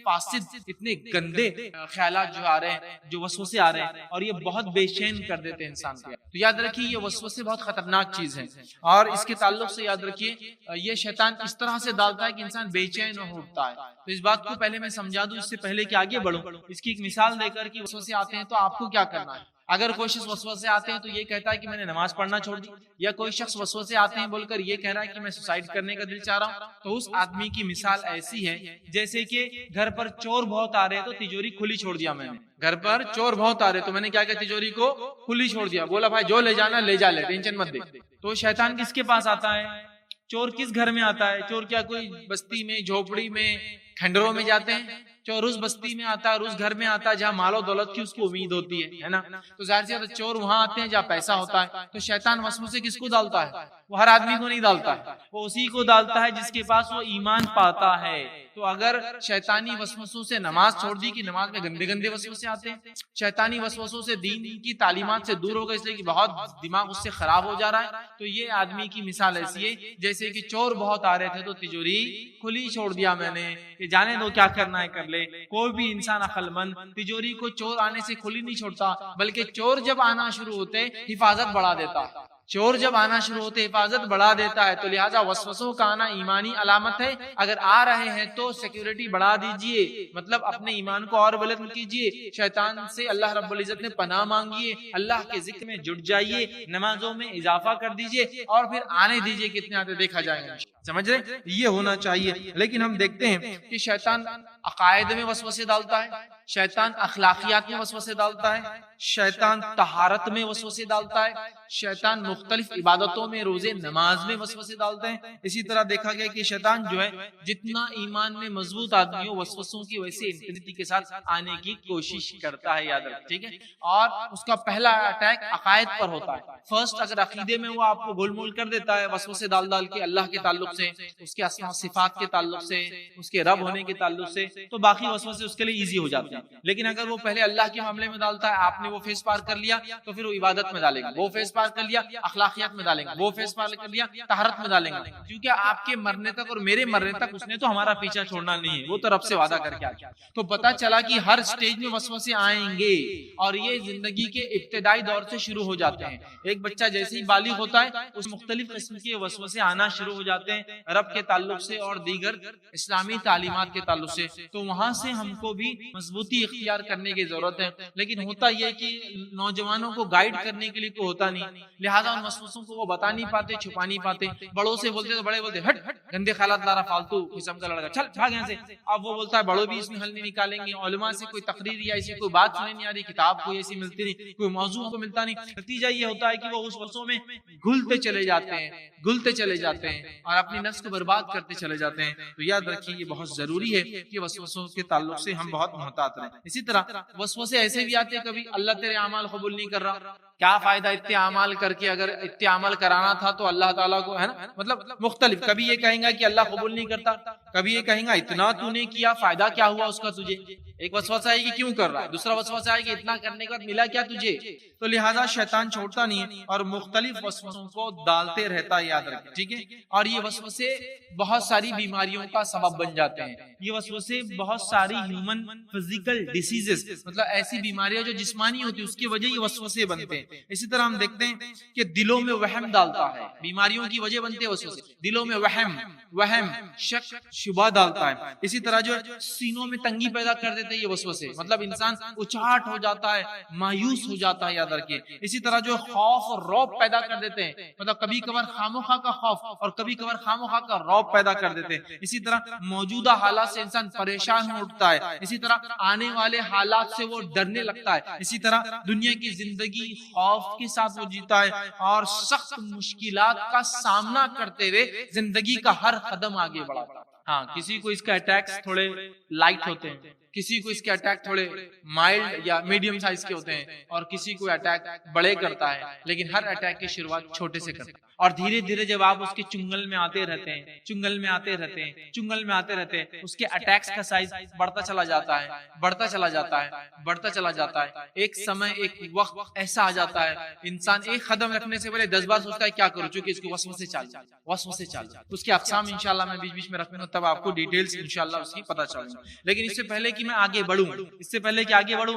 فاسد, اتنے گندے خیالات جو آ رہے ہیں, جو وسوسے آ رہے ہیں, اور یہ بہت بے چین کر دیتے ہیں انسان کو. تو یاد رکھیے یہ وسوسے بہت خطرناک چیز ہے, اور اس کے تعلق سے یاد رکھیے یہ شیطان اس طرح سے ڈالتا ہے کہ انسان بے چین ہوتا ہے. تو اس بات کو پہلے میں سمجھا دوں اس سے پہلے کہ آگے بڑھوں. اس کی ایک مثال دے کر کہ وسوسے آتے ہیں تو آپ کو کیا کرنا ہے. اگر کوئی شخص وسوسے آتے ہیں تو یہ کہتا ہے کہ میں نے نماز پڑھنا چھوڑ دی, یا کوئی شخص وسوسے آتے ہیں بول کر یہ کہہ رہا ہے کہ میں سوسائڈ کرنے کا دل چاہ رہا ہوں, تو اس آدمی کی مثال ایسی ہے جیسے کہ گھر پر چور بہت آ رہے تو تجوری کھلی چھوڑ دیا میں نے. گھر پر چور بہت آ رہے تو میں نے کیا کہ تجوری کو کھلی چھوڑ دیا, بولا بھائی جو لے جانا لے جا, لے, ٹینشن مت دے. تو شیطان کس کے پاس آتا ہے؟ چور کس گھر میں آتا ہے؟ چور کیا کوئی بستی میں, جھوپڑی میں, کھنڈروں میں جاتے ہیں؟ چور اس بستی میں آتا ہے, اس گھر میں آتا ہے جہاں مال و دولت کی اس کو امید ہوتی ہے نا. تو ظاہر سی بات ہے چور وہاں آتے ہیں جہاں پیسہ ہوتا ہے. تو شیطان وسوسے کس کو ڈالتا ہے؟ وہ ہر آدمی کو نہیں ڈالتا ہے, وہ اسی کو ڈالتا ہے جس کے پاس وہ ایمان پاتا ہے. تو اگر شیطانی وسوسوں سے نماز چھوڑ دی کہ نماز میں گندے گندے وسوسے آتے ہیں, شیطانی وسوسوں سے دین کی تعلیمات سے دور ہو گئے اس لیے کہ بہت دماغ اس سے خراب ہو جا رہا ہے, تو یہ آدمی کی مثال ایسی ہے جیسے کہ چور بہت آ رہے تھے تو تجوری کھلی چھوڑ دیا میں نے کہ جانے دو کیا کرنا ہے کر لے. کوئی بھی انسان عقل مند تجوری کو چور آنے سے کھلی نہیں چھوڑتا, بلکہ چور جب آنا شروع ہوتے حفاظت بڑھا دیتا ہے. چور جب آنا شروع ہوتے حفاظت بڑھا دیتا ہے. تو لہٰذا وسوسوں کا آنا ایمانی علامت ہے. اگر آ رہے ہیں تو سیکیورٹی بڑھا دیجئے, مطلب اپنے ایمان کو اور بلند کیجئے, شیطان سے اللہ رب العزت نے پناہ مانگیے, اللہ کے ذکر میں جڑ جائیے, نمازوں میں اضافہ کر دیجئے, اور پھر آنے دیجئے کتنے آتے دیکھا جائے گا. سمجھ رہے, یہ ہونا چاہیے. لیکن ہم دیکھتے ہیں کہ شیطان عقائد میں وسوسے ڈالتا ہے, شیطان اخلاقیات میں وسوسے ڈالتا ہے, شیطان طہارت میں وسوسے ڈالتا ہے, شیطان مختلف عبادتوں میں, روزے نماز میں وسوسے ڈالتے ہیں. اسی طرح دیکھا گیا کہ شیطان جو ہے جتنا ایمان میں مضبوط آدمی ہو وسوسوں کی ویسے انٹینسٹی کے ساتھ آنے کی کوشش کرتا ہے, یاد رکھ. ٹھیک ہے, اور اس کا پہلا اٹیک عقائد پر ہوتا ہے. فرسٹ اگر عقیدے میں وہ آپ کو گول مول کر دیتا ہے وسوسے ڈال ڈال کے, اللہ کے تعلق سے, اس کے اسماء صفات کے تعلق سے, اس کے رب ہونے کے تعلق سے, تو باقی وسوسے اس کے لیے ایزی ہو جاتے ہیں. لیکن اگر وہ پہلے اللہ کے معاملے میں ڈالتا ہے, آپ نے وہ فیس پار کر لیا تو پھر وہ عبادت میں ڈالے گا, وہ فیس پار کر لیا اخلاقیات میں ڈالیں گے, وہ فیس پار کر لیا طہارت میں ڈالیں گے, کیونکہ آپ کے مرنے تک اور میرے مرنے تک اس نے تو ہمارا پیچھا چھوڑنا نہیں ہے, وہ تو رب سے وعدہ کر کے آ گیا. تو پتا چلا کہ ہر سٹیج میں وسوسے آئیں گے, اور یہ زندگی کے ابتدائی دور سے شروع ہو جاتے ہیں. ایک بچہ جیسے ہی بالغ ہوتا ہے اس مختلف قسم کے وسوسے آنا شروع ہو جاتے ہیں, رب کے تعلق سے اور دیگر اسلامی تعلیمات کے تعلق سے. تو وہاں سے ہم کو بھی مضبوطی اختیار کرنے کی ضرورت ہے. لیکن ہوتا یہ کہ نوجوانوں کو گائیڈ کرنے کے لیے کوئی ہوتا نہیں، لہٰذا ان وسوسوں کو وہ بتا نہیں پاتے، چھپا نہیں پاتے. بڑوں سے بولتے تو بڑے بولتے ہٹ گندے خیالات لا رہا فالتو قسم کا لڑکا، چل بھاگ یہاں سے. اب وہ بولتا ہے بڑوں بھی اس میں حل نہیں نکالیں گے، علماء سے کوئی تقریر یا ایسی کوئی بات سننے نہیں آ رہی، کتاب کوئی ایسی ملتی نہیں، کوئی موضوع کو ملتا نہیں. نتیجہ یہ ہوتا ہے کہ وہ اس وسوسوں میں گھلتے چلے جاتے ہیں اور اپنی نفس کو برباد کرتے چلے جاتے ہیں. تو یاد رکھیے یہ بہت ضروری ہے کہ وسوسوں کے تعلق سے ہم بہت محتاط رہیں. اسی طرح وسوسے ایسے بھی آتے ہیں، کبھی اللہ تیرے اعمال قبول نہیں کر رہا، کیا فائدہ اتنے اعمال کر کے، اگر اتنے اعمال کرانا تھا تو اللہ تعالیٰ کو، ہے نا، مطلب مختلف. کبھی یہ کہیں گا کہ اللہ قبول نہیں کرتا، کبھی یہ کہیں گا اتنا تو نے کیا، فائدہ کیا ہوا اس کا تجھے. ایک وسوسہ ہے کہ کیوں کر رہا ہے، دوسرا وسوسہ ہے کہ اتنا کرنے کے بعد ملا کیا تجھے. تو لہٰذا شیطان چھوڑتا نہیں ہے اور مختلف وسوسوں کو ڈالتے رہتا ہے، یاد رکھیں، ٹھیک ہے. اور یہ وسوسے بہت ساری بیماریوں کا سبب بن جاتے ہیں. یہ وسوسے بہت ساری ہیومن فزیکل ڈیسیزز، مطلب ایسی بیماریاں جو جسمانی ہوتی ہیں، اس کی وجہ یہ وسوسے بنتے ہیں. اسی طرح ہم دیکھتے ہیں کہ دلوں میں وہم ڈالتا ہے، بیماریوں کی وجہ بنتے ہیں وسوسے. دلوں میں وہم شک شبہ ڈالتا ہے. اسی طرح جو سینوں میں تنگی پیدا کر دیتے ہیں یہ وسوسے، مطلب انسان اچاٹ ہو جاتا ہے، مایوس ہو جاتا ہے، یاد رکھیے. اسی طرح جو خوف اور رعب پیدا کر دیتے ہیں، مطلب کبھی کبھار خامخواہ کا خوف اور کبھی کبھار خامخواہ کا رعب پیدا کر دیتے ہیں. اسی طرح موجودہ حالات سے انسان پریشان ہو اٹھتا ہے. اسی طرح آنے والے حالات سے وہ ڈرنے لگتا ہے. اسی طرح دنیا کی زندگی خوف کے ساتھ وہ جیتا ہے اور سخت مشکلات کا سامنا کرتے ہوئے زندگی کا ہر قدم آگے بڑھاتا ہے. ہاں، کسی کو اس کا اٹیکس تھوڑے لائٹ ہوتے ہیں، کسی کو اس کے اٹیک تھوڑے مائلڈ یا میڈیم سائز کے ہوتے ہیں، اور کسی کو اٹیک بڑے کرتا ہے. لیکن ہر اٹیک کی شروعات چھوٹے سے کرتا ہے، اور دھیرے دھیرے جب آپ اس کے چنگل میں آتے رہتے ہیں اس کے اٹیکس کا سائز بڑھتا چلا جاتا ہے. ایک سمے ایک وقت ایسا آ جاتا ہے انسان ایک قدم رکھنے سے پہلے 10 بار سوچتا ہے کیا کروں، چونکہ اس کو وسوسے چل. اس کے اقسام انشاءاللہ میں بیچ میں رکھوں گا، تب آپ کو ڈیٹیلز انشاءاللہ اس کی پتہ چلے گا. لیکن اس سے پہلے کہ میں آگے بڑھوں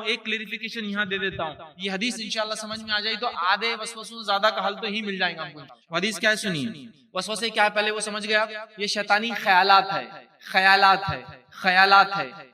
ایک کلیریفیکیشن یہاں دے دیتا ہوں. یہ حدیث انشاءاللہ سمجھ میں آ جائے تو آدھے وسوسوں زیادہ کا حل تو ہی مل جائے گا ہم کو. حدیث کیا ہے سنیے. وسوسے کیا ہے پہلے وہ سمجھ گیا. یہ شیطانی خیالات ہے،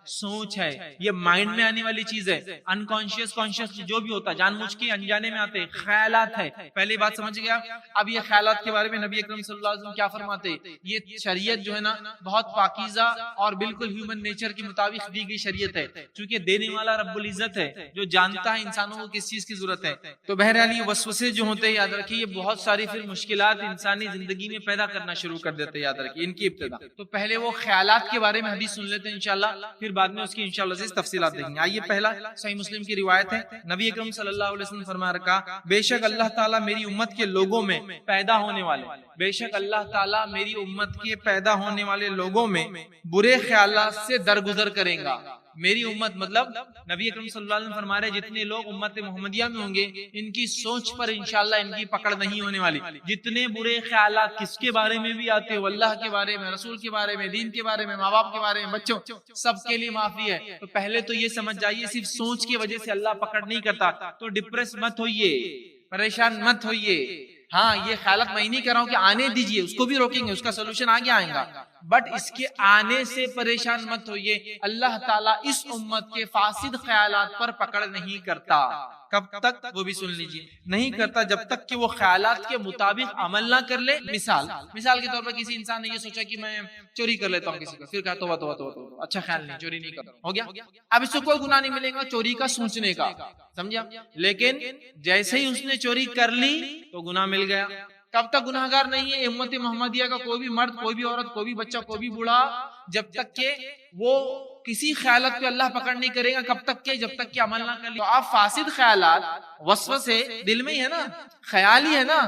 سوچ ہے، یہ مائنڈ میں آنے والی چیز ہے. انکانشیس کانشیس جو بھی ہوتا ہے، جان بوجھ کے انجانے میں آتے خیالات ہے. پہلی بات سمجھ گیا. اب یہ خیالات کے بارے میں نبی اکرم صلی اللہ علیہ وسلم کیا فرماتے؟ یہ شریعت جو ہے نا بہت پاکیزہ اور بالکل ہیومن نیچر کے مطابق دی گئی شریعت ہے، چونکہ دینے والا رب العزت ہے جو جانتا ہے انسانوں کو کس چیز کی ضرورت ہے. تو بہرحال یہ وسوسے جو ہوتے ہیں، یاد رکھیے، یہ بہت ساری پھر مشکلات انسانی زندگی میں پیدا کرنا شروع کر دیتے ہیں. یاد رکھیے ان کی ابتدا. تو پہلے وہ خیالات کے بارے میں حدیث سن لیتے ہیں انشاءاللہ، پھر بعد میں اس کی انشاءاللہ عزیز تفصیلات دیکھیں گے. آئیے پہلا صحیح مسلم کی روایت ہے، نبی اکرم صلی اللہ علیہ وسلم فرما رکھا، بے شک اللہ تعالیٰ میری امت کے لوگوں میں پیدا ہونے والے لوگوں میں برے خیالات سے درگزر کریں گا. میری امت مطلب نبی اکرم صلی اللہ علیہ وسلم فرما رہے جتنے لوگ امت محمدیہ میں ہوں گے ان کی سوچ پر انشاءاللہ ان کی پکڑ نہیں ہونے والی. جتنے برے خیالات کس کے بارے میں بھی آتے ہو، اللہ کے بارے میں، رسول کے بارے میں، دین کے بارے میں، ماں باپ کے بارے میں، بچوں، سب کے لیے معافی ہے. تو پہلے تو یہ سمجھ جائیے صرف سوچ کی وجہ سے اللہ پکڑ نہیں کرتا. تو ڈپریس مت ہوئیے، پریشان مت ہوئیے. ہاں، یہ خیالات میں نہیں کر رہا ہوں کہ آنے دیجئے، اس کو بھی روکیں گے، اس کا سولوشن آگے آئے گا، بٹ اس کے آنے سے پریشان مت ہوئیے. اللہ تعالیٰ اس امت کے فاسد خیالات پر پکڑ نہیں کرتا. کب تک؟ وہ بھی سن لیجئے. نہیں کرتا جب تک کہ وہ خیالات کے مطابق عمل نہ کر لے. مثال کے طور پر کسی انسان نے یہ سوچا کہ میں چوری کر لیتا ہوں کسی کا، پھر کہا توبہ، اچھا خیال نہیں، چوری نہیں کرتا، ہو گیا. اب اس کو کوئی گناہ نہیں ملے گا چوری کا سوچنے کا، سمجھا. لیکن جیسے ہی اس نے چوری کر لی تو گناہ مل گیا. کب تک گناہگار نہیں ہے امت محمدیہ کا کوئی بھی مرد، کوئی بھی عورت، کوئی بھی بچہ، کوئی بھی بوڑھا؟ جب تک کہ وہ کسی خیالات پہ اللہ پکڑ نہیں کرے گا. کب تک کہ؟ جب تک کہ عمل نہ کر لے. تو آپ فاسد خیالات، وسوسے دل میں ہی ہے نا، خیال ہی ہے نا.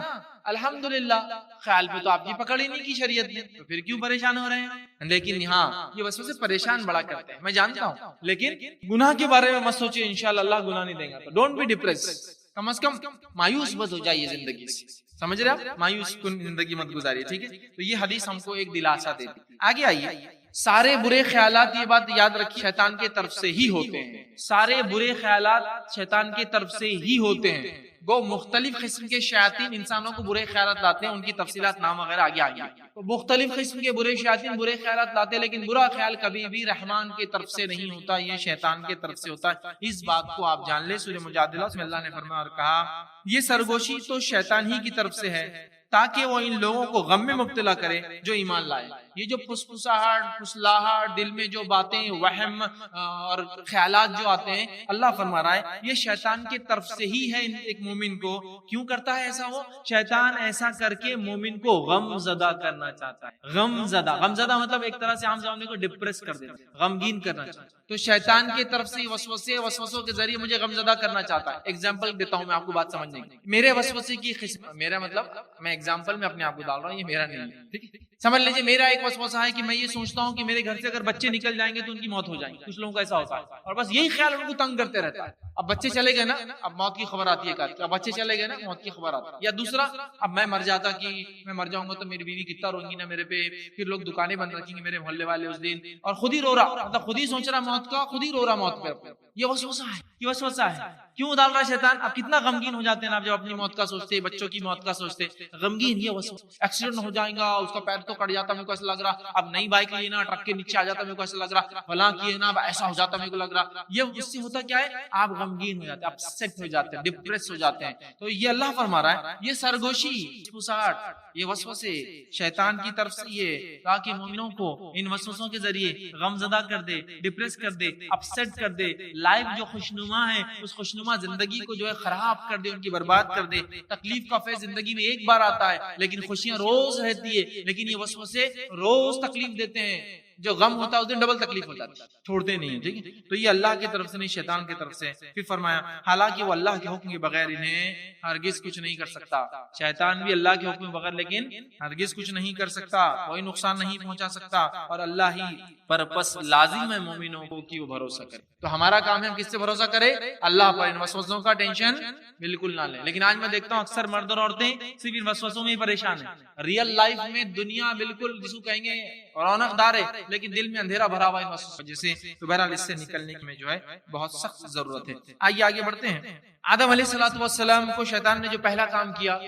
الحمدللہ خیال پہ تو آپ کی پکڑ ہی نہیں کی شریعت نے، تو پھر کیوں پریشان ہو رہے ہیں؟ لیکن ہاں، یہ وسوسے پریشان بڑا کرتے ہیں، میں جانتا ہوں، لیکن گناہ کے بارے میں مت سوچیں، انشاءاللہ اللہ گناہ نہیں دے گا. تو ڈونٹ بی ڈپریس، کم از کم مایوس مت ہو جائیے زندگی سے، سمجھ رہے آپ؟ مایوس کن زندگی مت گزاریے، ٹھیک ہے. تو یہ حدیث ہم کو ایک دلاسا دیتی. آگے آئیے. سارے برے خیالات، یہ بات یاد رکھیے، شیطان کی طرف سے ہی ہوتے ہیں. سارے برے خیالات شیطان کی طرف سے ہی ہوتے ہیں. گو مختلف قسم کے شیاطین انسانوں کو برے خیالات لاتے ہیں، ان کی تفصیلات نام وغیرہ آگے آگے، تو مختلف قسم کے برے شیاطین برے خیالات لاتے ہیں، لیکن برا خیال کبھی بھی رحمان کی طرف سے نہیں ہوتا، یہ شیطان کی طرف سے ہوتا ہے، اس بات کو آپ جان لیں۔ سورہ مجادلہ میں اللہ نے فرمایا اور کہا یہ سرگوشی تو شیطان ہی کی طرف سے ہے تاکہ وہ ان لوگوں کو غم میں مبتلا کرے جو ایمان لائے۔ یہ جو پھسپھساہٹ، پھسلاہٹ، دل میں جو باتیں، وہم اور خیالات جو آتے ہیں، اللہ فرما رہا ہے یہ شیطان کی طرف سے ہی ہے۔ ایک مومن کو کیوں کرتا ہے ایسا؟ وہ شیطان ایسا کر کے مومن کو غم زدہ کرنا چاہتا ہے۔ غم زدہ مطلب ایک طرح سے عام زبان کو ڈپریس کر دیتا ہے، غمگین کرنا چاہتا ہے۔ تو شیطان کی طرف سے وسوسوں کے ذریعے مجھے غم زدہ کرنا چاہتا ہے۔ ایگزامپل دیتا ہوں میں آپ کو بات سمجھنے کی۔ میرے وسوسے کی قسم، میرا مطلب میں ایگزامپل میں اپنے آپ کو ڈال رہا ہوں، یہ میرا نہیں ہے، ٹھیک ہے؟ سمجھ لیجیے میرا ایک وسوسہ ہے کہ میں یہ سوچتا ہوں کہ میرے گھر سے اگر بچے نکل جائیں گے تو ان کی موت ہو جائیں گی۔ کچھ لوگوں کا ایسا ہوتا ہے اور بس یہی خیال ان کو تنگ کرتے رہتا ہے۔ اب بچے چلے گئے نا، اب موت کی خبر آتی ہے، اب بچے چلے گئے نا، موت کی خبر آتی ہے۔ یا دوسرا، اب میں مر جاتا کہ میں مر جاؤں گا تو میری بیوی کتنا روئیں گی نا میرے پہ، پھر لوگ دکانیں بند رکھیں گے میرے محلے والے اس دن، اور خود ہی رو رہا، مطلب خود ہی سوچ رہا موت کا، خود ہی رو رہا موت پہ۔ یہ وسوسہ ہے، یہ وسوسہ ہے۔ کیوں ڈال رہا ہے شیطان؟ اب کتنا غمگین ہو جاتے ہیں آپ جب اپنی موت کا سوچتے، بچوں کی موت کا سوچتے، غمگین۔ یہ وسوسہ، ایکسیڈنٹ ہو جائے گا، اس کا پیر تو کٹ جاتا، میرے کو ایسا لگ رہا، اب نئی بائک لینا، ٹرک کے نیچے آ جاتا، میرے کو ایسا لگ رہا، فلاں کیے نا، ایسا ہو جاتا، میرے کو لگ رہا۔ یہ اس سے ہوتا کیا ہے؟ آپ غمگین ہو جاتے ہیں، اپسیٹ ہو جاتے ہیں، ڈپریس ہو جاتے ہیں۔ تو یہ اللہ فرما رہا ہے یہ سرگوشی، پھسپھساہٹ، یہ وسوسے شیطان کی طرف سے، یہ تاکہ مومنوں کو ان وسوسوں کے ذریعے غم زدہ کر دے، ڈپریس کر دے، اپسیٹ کر دے، لائف جو خوشنما ہے اس خوشنما زندگی کو جو ہے خراب کر دے، ان کی برباد کر دے۔ تکلیف کا فیض زندگی میں ایک بار آتا ہے لیکن خوشیاں روز رہتی ہے، لیکن یہ وسوسے روز تکلیف دیتے ہیں۔ جو غم ہوتا ہے اس دن ڈبل تکلیف ہوتا ہے، چھوڑتے نہیں ہیں، ٹھیک ہے؟ تو یہ اللہ کی طرف سے نہیں، شیطان کی طرف سے۔ پھر فرمایا حالانکہ وہ اللہ کے حکم کے بغیر انہیں ہرگز کچھ نہیں کر سکتا۔ شیطان بھی اللہ کے حکم کے بغیر لیکن ہرگز کچھ نہیں کر سکتا، کوئی نقصان نہیں پہنچا سکتا، اور اللہ ہی پر پس لازم ہے مومنوں کو کہ وہ بھروسہ کرے۔ تو ہمارا کام ہے ہم کس سے بھروسہ کرے؟ اللہ پر۔ ان وسوسوں کا ٹینشن بالکل نہ لیں۔ لیکن آج میں دیکھتا ہوں اکثر مرد اور عورتیں صرف ان وسوسوں میں ہی پریشان ہیں۔ ریئل لائف میں دنیا بالکل جس کو کہیں گے رونق دار ہے، لیکن دل میں اندھیرا بھرا ہوا ہے وسوسوں جیسے۔ تو بہرحال اس سے نکلنے میں جو ہے بہت سخت ضرورت ہے۔ آئیے آگے بڑھتے ہیں۔ آدم علیہ السلام کو شیطان نے جو پہلا کام کیا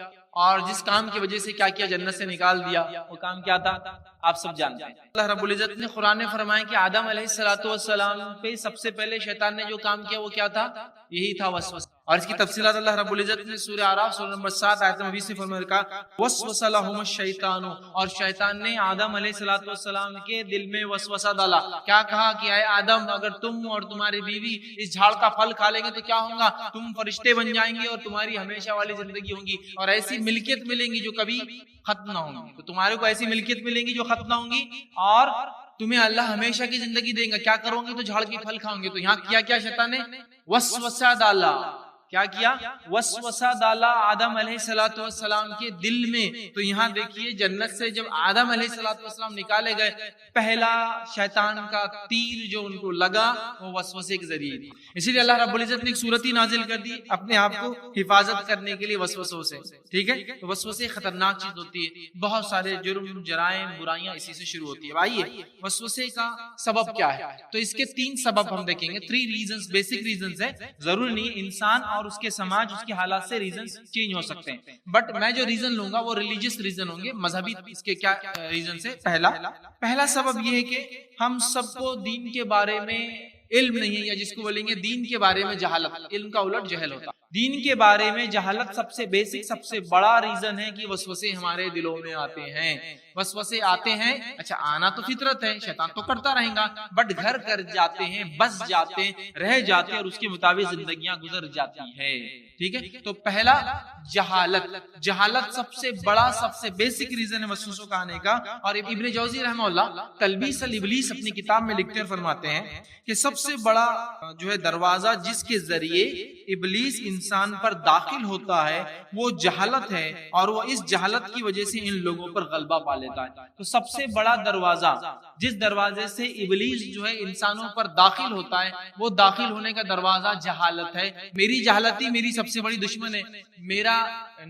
اور جس کام کی وجہ سے کیا کیا، جنت سے نکال دیا، وہ کام کیا تھا آپ سب جانتے ہیں۔ اللہ رب العزت نے قرآن میں فرمایا کہ آدم علیہ السلام پہ سب سے پہلے شیطان نے جو کام کیا وہ کیا تھا؟ یہی تھا وسوسہ۔ اور اس کی تفصیلات اللہ رب العزت نے سورہ اعراف سورہ نمبر 7 آیت نمبر 20 سے فرمایا کہ وسوس لهم الشیطان، اور شیطان نے آدم علیہ السلام کے دل میں وسوسہ ڈالا۔ کیا کہا کہ اے آدم، اگر تم اور تمہاری بیوی اس جھاڑ کا پھل کھا لیں گے تو کیا ہوگا؟ تم فرشتے بن جائیں گے اور تمہاری ہمیشہ والی زندگی ہوگی، اور ایسی ملکیت ملیں گی جو کبھی ختم نہ ہوں گی۔ تو تمہارے کو ایسی ملکیت ملیں گی جو ختم نہ ہوں گی، اور تمہیں اللہ ہمیشہ کی زندگی دیں گا۔ کیا کرو گے؟ تو جھاڑ کے پھل کھاؤ گے۔ تو یہاں کیا شیطان نے وسوسہ ڈالا۔ کیا کیا؟ وسوسہ ڈالا آدم علیہ السلام کے دل میں۔ تو یہاں دیکھیے جنت سے جب آدم علیہ السلام نکالے گئے، پہلا شیطان کا تیر جو ان کو لگا وہ وسوسے کے ذریعے تھی۔ اسی لیے اللہ رب العزت نے ایک سورت ہی نازل کر دی اپنے آپ کو حفاظت کرنے کے لیے وسوسوں سے، ٹھیک ہے؟ تو وسوسے خطرناک چیز ہوتی ہے، بہت سارے جرم، جرائم، برائیاں اسی سے شروع ہوتی ہے۔ آئیے وسوسے کا سبب کیا ہے؟ تو اس کے 3 سبب ہم دیکھیں گے، 3 ریزنز، بیسک ریزنز ہیں۔ ضروری نہیں انسان اور اس کے سماج، اس کے حالات سے ریزنز چینج ہو سکتے ہیں، بٹ میں جو ریزن لوں گا وہ ریلیجیس ریزن ہوں گے، مذہبی۔ اس کے کیا ریزن ہے؟ پہلا سبب یہ ہے کہ ہم سب کو دین کے بارے میں علم نہیں ہے، یا جس کو بولیں گے دین کے بارے میں جہالت۔ علم کا الٹ جہل ہوتا۔ دین کے بارے میں جہالت سب سے بیسک، سب سے بڑا ریزن ہے کہ وسوسے ہمارے دلوں میں آتے ہیں۔ وسوسے آتے ہیں، اچھا آنا تو فطرت ہے، شیطان تو کرتا رہے گا، بٹ گھر کر جاتے ہیں، بس جاتے ہیں، رہ جاتے ہیں، اور اس کے مطابق زندگیاں گزر جاتی ہے، ٹھیک ہے؟ تو پہلا جہالت سب سے بڑا، سب سے بیسک ریزن ہے وسوسوں کا آنے کا۔ اور ابن جوزی رحمہ اللہ تلبیس الابلیس اپنی کتاب میں لکھتے اور فرماتے ہیں کہ سب سے بڑا جو ہے دروازہ جس کے ذریعے ابلیس انسان پر داخل ہوتا ہے وہ جہالت ہے، اور وہ اس جہالت کی وجہ سے ان لوگوں پر غلبہ پا لیتا ہے۔ تو سب سے بڑا دروازہ جس دروازے سے ابلیس جو ہے انسانوں پر داخل ہوتا ہے، وہ داخل ہونے کا دروازہ جہالت ہے۔ میری جہالت ہی میری سب سے بڑی دشمن ہے، میرا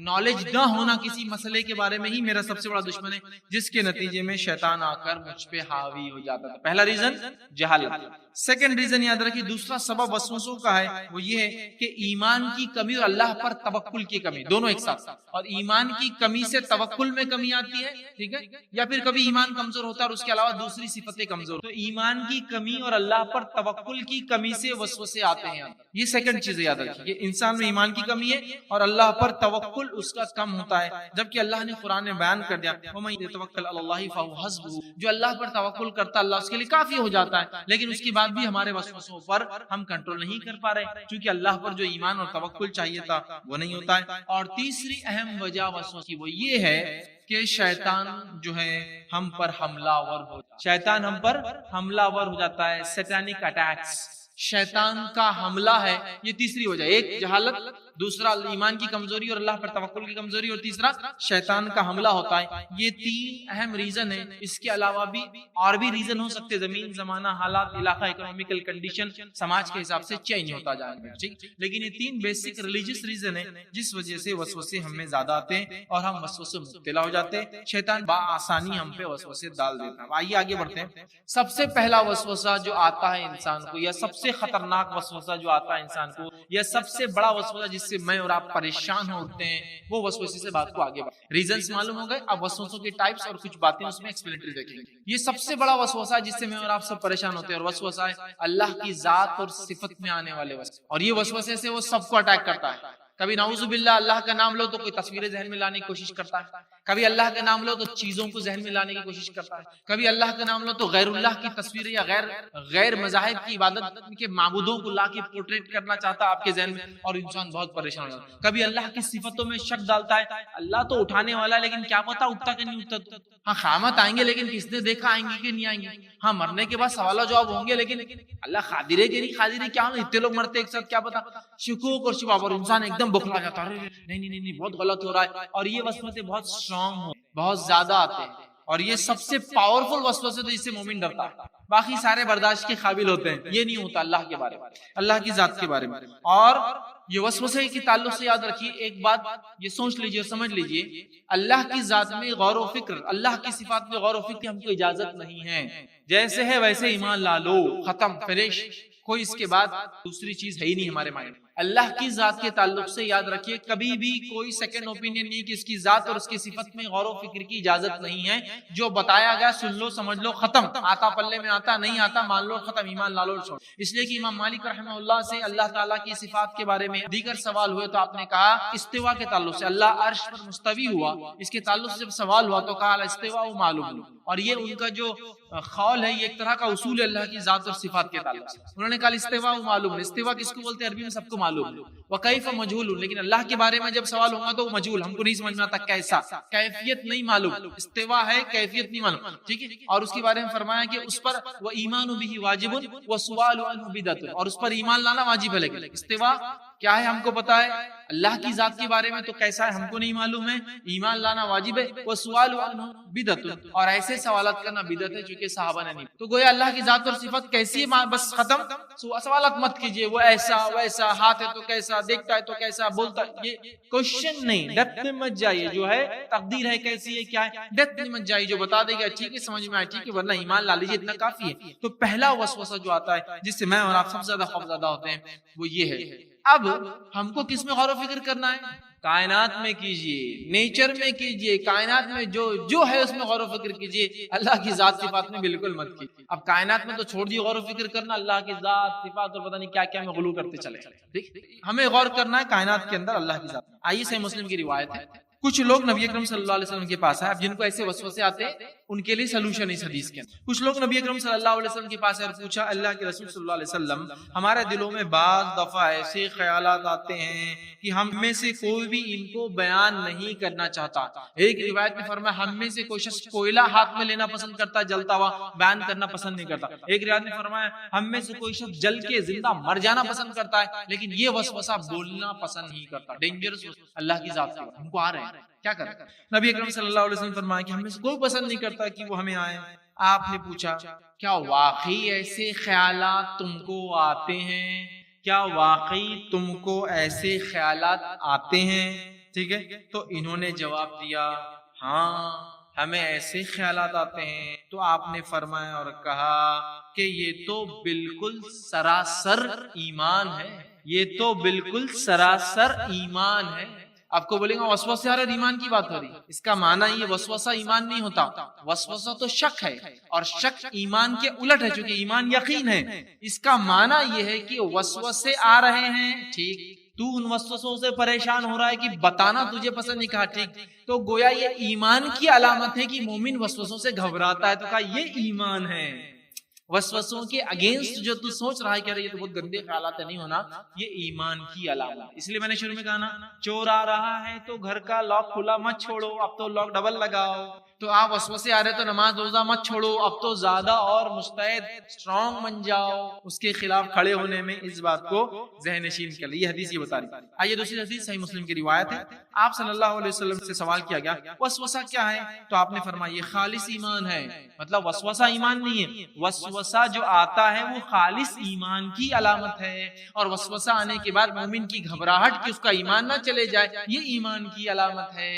نالج نہ ہونا کسی مسئلے کے بارے میں ہی میرا سب سے بڑا دشمن ہے، جس کے نتیجے میں شیطان آ کر مجھ پہ حاوی ہو جاتا تھا۔ پہلا ریزن جہالت۔ سیکنڈ ریزن یاد رکھیے، دوسرا سبب وسوسوں کا ہے وہ یہ ہے کہ ایمان کی کمی اور اللہ پر توکل کی کمی، دونوں ایک ساتھ۔ اور ایمان کی کمی سے توکل میں کمی آتی ہے، ٹھیک ہے، یا پھر کبھی ایمان کمزور ہوتا ہے اور اس کے علاوہ دوسری صفتیں کمزور، تو ایمان کی کمی اور اللہ پر توکل کی کمی سے وسوسے آتے ہیں۔ یہ سیکنڈ چیز یاد رکھیے کہ انسان میں ایمان کی کمی ہے اور اللہ پر توکل اس کا کم ہوتا ہے، جبکہ اللہ نے قرآن میں بیان کر دیا وَمَن يَتَوَكَّلْ عَلَى اللَّهِ فَهُوَ حَسْبُهُ، جو اللہ پر توکل کرتا ہے اللہ اس کے لیے کافی ہو جاتا ہے، لیکن اس کے بعد بھی ہمارے وسوسوں پر ہم کنٹرول نہیں کر پا رہے، کیونکہ اللہ پر جو ایمان اور توکل چاہیے تھا وہ نہیں ہوتا ہے۔ اور تیسری اہم وجہ وسوسے کی وہ یہ ہے کہ شیطان جو ہے ہم پر حملہ ور ہو جاتا ہے، شیطان ہم پر حملہ ور ہو جاتا ہے، سیٹانک اٹیکس، شیطان کا حملہ ہے۔ یہ تیسری وجہ، ایک جہالت، دوسرا ایمان کی کمزوری اور اللہ پر توکل کی کمزوری، اور تیسرا شیطان کا حملہ ہوتا ہے۔ یہ تین اہم ریزن ہیں، اس کے علاوہ بھی اور بھی ریزن ہو سکتے، زمین، زمانہ، حالات، علاقہ، اکنومیکل کنڈیشن، سماج کے حساب سے چینج ہوتا جائے گا، ٹھیک، لیکن یہ تین بیسک ریلیجس ریزن ہیں جس وجہ سے وسوسے ہم میں زیادہ آتے ہیں اور ہم وسوسے مبتلا ہو جاتے ہیں، شیطان بآسانی ہم پہ وسوسے ڈال دیتا ہے۔ آئیے آگے بڑھتے ہیں۔ سب سے پہلا وسوسہ جو آتا ہے انسان کو، یا سب سے خطرناک وسوسہ جو آتا ہے انسان کو، یا سب سے بڑا وسوسہ جس سے میں اور آپ پریشان ہوتے ہیں، وہ وسوسے سے بات کو آگے بڑھیں۔ ریزنز معلوم ہو گئے، اب وسوسوں کے ٹائپس اور کچھ باتیں اس میں ایکسپلینٹری دیکھیں گے۔ یہ سب سے بڑا وسوسہ جس سے میں اور آپ سب پریشان ہوتے ہیں، اور وسوسہ ہے اللہ کی ذات اور صفت میں آنے والے وسوسے، اور یہ وسوسے سے وہ سب کو اٹیک کرتا ہے۔ کبھی نعوذ باللہ اللہ کا نام لو تو کوئی تصویریں ذہن میں لانے کی کوشش کرتا ہے، کبھی اللہ کا نام لو تو چیزوں کو ذہن میں لانے کی کوشش کرتا ہے، کبھی اللہ کا نام لو تو غیر اللہ کی تصویریں یا غیر مذاہب کی عبادت کے معبودوں کو لا کے پورٹریٹ کرنا چاہتا ہے آپ کے ذہن میں، اور انسان بہت پریشان ہو جاتا ہے۔ کبھی اللہ کی صفتوں میں شک ڈالتا ہے، اللہ تو اٹھانے والا ہے لیکن کیا پتا اٹھتا کہ نہیں اٹھتا، ہاں قیامت آئیں گے لیکن کس نے دیکھا آئیں گے کہ نہیں آئیں گے، ہاں مرنے کے بعد سوال و جواب ہوں گے لیکن اللہ قادر ہے کہ نہیں قادر ہے، کیا اتنے لوگ مرتے ایک ساتھ کیا پتا، شکوک اور شباب، اور انسان ایک دم بخلا جاتا ہے، نہیں بہت غلط ہو رہا ہے۔ اور یہ وسوسے بہت اسٹرانگ ہو، بہت زیادہ آتے ہیں، اور یہ سب سے پاورفل وسوسے تو جس سے مومن ڈرتا ہے، باقی سارے برداشت کے قابل ہوتے ہیں، یہ نہیں ہوتا اللہ کے بارے میں، اللہ کی ذات کے بارے میں۔ اور یہ وسوسے کے تعلق سے یاد رکھیے ایک بات، یہ سوچ لیجئے، سمجھ لیجئے، اللہ کی ذات میں غور و فکر، اللہ کی صفات میں غور و فکر کی ہم کو اجازت نہیں ہے، جیسے ہے ویسے ایمان لا لو، ختم، فنش، کوئی اس کے بعد دوسری چیز ہے ہی نہیں ہمارے مائنڈ۔ اللہ کی ذات کے تعلق سے یاد رکھیے کبھی بھی کوئی سیکنڈ اوپینین نہیں کہ اس کی ذات اور اس کی صفت میں غور و فکر کی اجازت نہیں ہے، جو بتایا گیا سن لو، سمجھ لو، ختم، آتا پلے میں آتا، نہیں آتا مان لو، ختم، ایمان لا لو، چھوڑ۔ اس لیے کہ امام مالک رحمہ اللہ سے اللہ تعالیٰ کی صفات کے بارے میں دیگر سوال ہوئے تو آپ نے کہا استوا کے تعلق سے اللہ عرش پر مستوی ہوا، اس کے تعلق سے جب سوال ہوا تو کہا استوا معلوم، اور یہ ان کا جو قول ہے یہ ایک طرح کا اصول ہے اللہ کی ذات اور صفات کے تعلق سے۔ انہوں نے کہا استوا معلوم، استوا کس کو بولتے ہیں عربی میں سب کو معلوم ہے، وکیف مجہول، لیکن اللہ کے بارے میں جب سوال ہوگا تو وہ مجہول، ہم کو نہیں سمجھ میں آتا کیسا، کیفیت نہیں معلوم، استوا ہے کیفیت نہیں معلوم، ٹھیک ہے۔ اور اس کے بارے میں فرمایا کہ اس پر وَإِيمَانُ بِهِ وَاجِبٌ وَسُؤَالُ عَنْهُ بِدْعَةٌ، اور اس پر ایمان لانا واجب ہے، لیکن استوا کیا ہے ہم کو پتا ہے، اللہ کی ذات کے بارے میں تو کیسا ہے ہم کو نہیں معلوم ہے، ایمان لانا واجب ہے، وَسُؤَالُ عَنْهُ بِدْعَةٌ، اور ایسے سوالات کرنا بدعت ہے چونکہ صحابہ نے نہیں۔ تو گویا اللہ کی ذات اور صفت کیسی ہے بس ختم، سوالات مت کیجئے، وہ ایسا ویسا، ہاتھ ہے تو کیسا، دیکھتا ہے تو کیسا، بولتا ہے، یہ کوشچن نہیں، ڈیپتھ میں مت جائیے، جو ہے تقدیر ہے کیسی ہے کیا ہے، ڈیپتھ میں مت جائیے، جو بتا دے گا ٹھیک ہے سمجھ میں آئے ٹھیک ہے، ورنہ ایمان لا لیجیے اتنا کافی ہے۔ تو پہلا وسوسہ جو آتا ہے جس سے میں اور آپ سب سے زیادہ خوفزدہ ہوتے ہیں وہ یہ ہے۔ اب ہم کو کس میں غور و فکر کرنا ہے؟ کائنات میں کیجئے، نیچر میں کیجئے، کائنات میں جو ہے اس میں غور و فکر کیجئے، اللہ کی ذات صفات میں بالکل مت کیجئے۔ اب کائنات میں تو چھوڑ دیے غور و فکر کرنا، اللہ کی ذات صفات اور پتہ نہیں کیا کیا میں غلو کرتے چلے، ہمیں غور کرنا ہے کائنات کے اندر اللہ کی ذات۔ آئیے صحیح مسلم کی روایت ہے، کچھ لوگ نبی اکرم صلی اللہ علیہ وسلم کے پاس آئے، اب جن کو ایسے وسوسے آتے ہیں ان کے لیے سلوشن اس حدیث کے اندر۔ کچھ لوگ نبی اکرم صلی اللہ علیہ وسلم کے پاس آئے اور پوچھا اللہ کے رسول صلی اللہ علیہ وسلم، ہمارے دلوں میں بعض دفعہ ایسے خیالات آتے ہیں کہ ہم میں سے کوئی بھی ان کو بیان نہیں کرنا چاہتا۔ ایک روایت میں فرمایا ہم میں سے کوئی شخص کوئلہ ہاتھ میں لینا پسند کرتا ہے جلتا ہوا، بیان کرنا پسند نہیں کرتا۔ ایک روایت میں فرمایا ہم میں سے کوئی شخص جل کے زندہ مر جانا پسند کرتا ہے لیکن یہ وسوسہ بولنا پسند نہیں کرتا۔ ڈینجرس اللہ کی ذات کے ہم کو آ رہے ہیں، کیا کریں؟ نبی اکرم صلی اللہ علیہ وسلم فرمایا کہ ہم میں سے کوئی پسند نہیں کرتا کہ وہ ہمیں آئے۔ آپ نے پوچھا کیا واقعی ایسے خیالات تم کو آتے ہیں؟ کیا واقعی تم کو ایسے خیالات آتے ہیں؟ ٹھیک ہے، تو انہوں نے جواب دیا ہاں ہمیں ایسے خیالات آتے ہیں. تو آپ نے فرمایا اور کہا کہ یہ تو بالکل سراسر ایمان ہے، یہ تو بالکل سراسر ایمان ہے. آپ کو بولیں گا وسوسہ آ رہا ہے، ایمان کی بات ہو رہی ہے. اس کا معنی یہ وسوسہ ایمان نہیں ہوتا، وسوسہ تو شک ہے، اور شک ایمان کے الٹ ہے، چونکہ ایمان یقین ہے. اس کا معنی یہ ہے کہ وسوسے آ رہے ہیں، ٹھیک، تو ان وسوسوں سے پریشان ہو رہا ہے کہ بتانا تجھے پسند نہیں، کہا ٹھیک، تو گویا یہ ایمان کی علامت ہے کہ مومن وسوسوں سے گھبراتا ہے، تو کہا یہ ایمان ہے. وسوسوں کے اگینسٹ جو تو سوچ رہا ہے کہ یہ تو بہت گندے خیالات نہیں ہونا، یہ ایمان کی علامت. اس لیے میں نے شروع میں کہا نا، چور آ رہا ہے تو گھر کا لاک کھلا مت چھوڑو، اب تو لاک ڈبل لگاؤ. تو آپ وسوسے آ رہے تو نماز روزہ مت چھوڑو، اب تو زیادہ اور مستعد اسٹرانگ بن جاؤ اس کے خلاف کھڑے ہونے میں. اس بات کو ذہن نشین کر لیں، یہ حدیث یہ بتا رہی. آئیے دوسری حدیث صحیح مسلم کی روایت ہے. آپ صلی اللہ علیہ وسلم سے سوال کیا گیا وسوسہ کیا ہے، تو آپ نے فرمایا یہ خالص ایمان ہے. مطلب وسوسہ ایمان نہیں ہے، وسوسہ جو آتا ہے وہ خالص ایمان کی علامت ہے. اور وسوسہ آنے کے بعد مومن کی گھبراہٹ کہ اس کا ایمان نہ چلے جائے، یہ ایمان کی علامت ہے.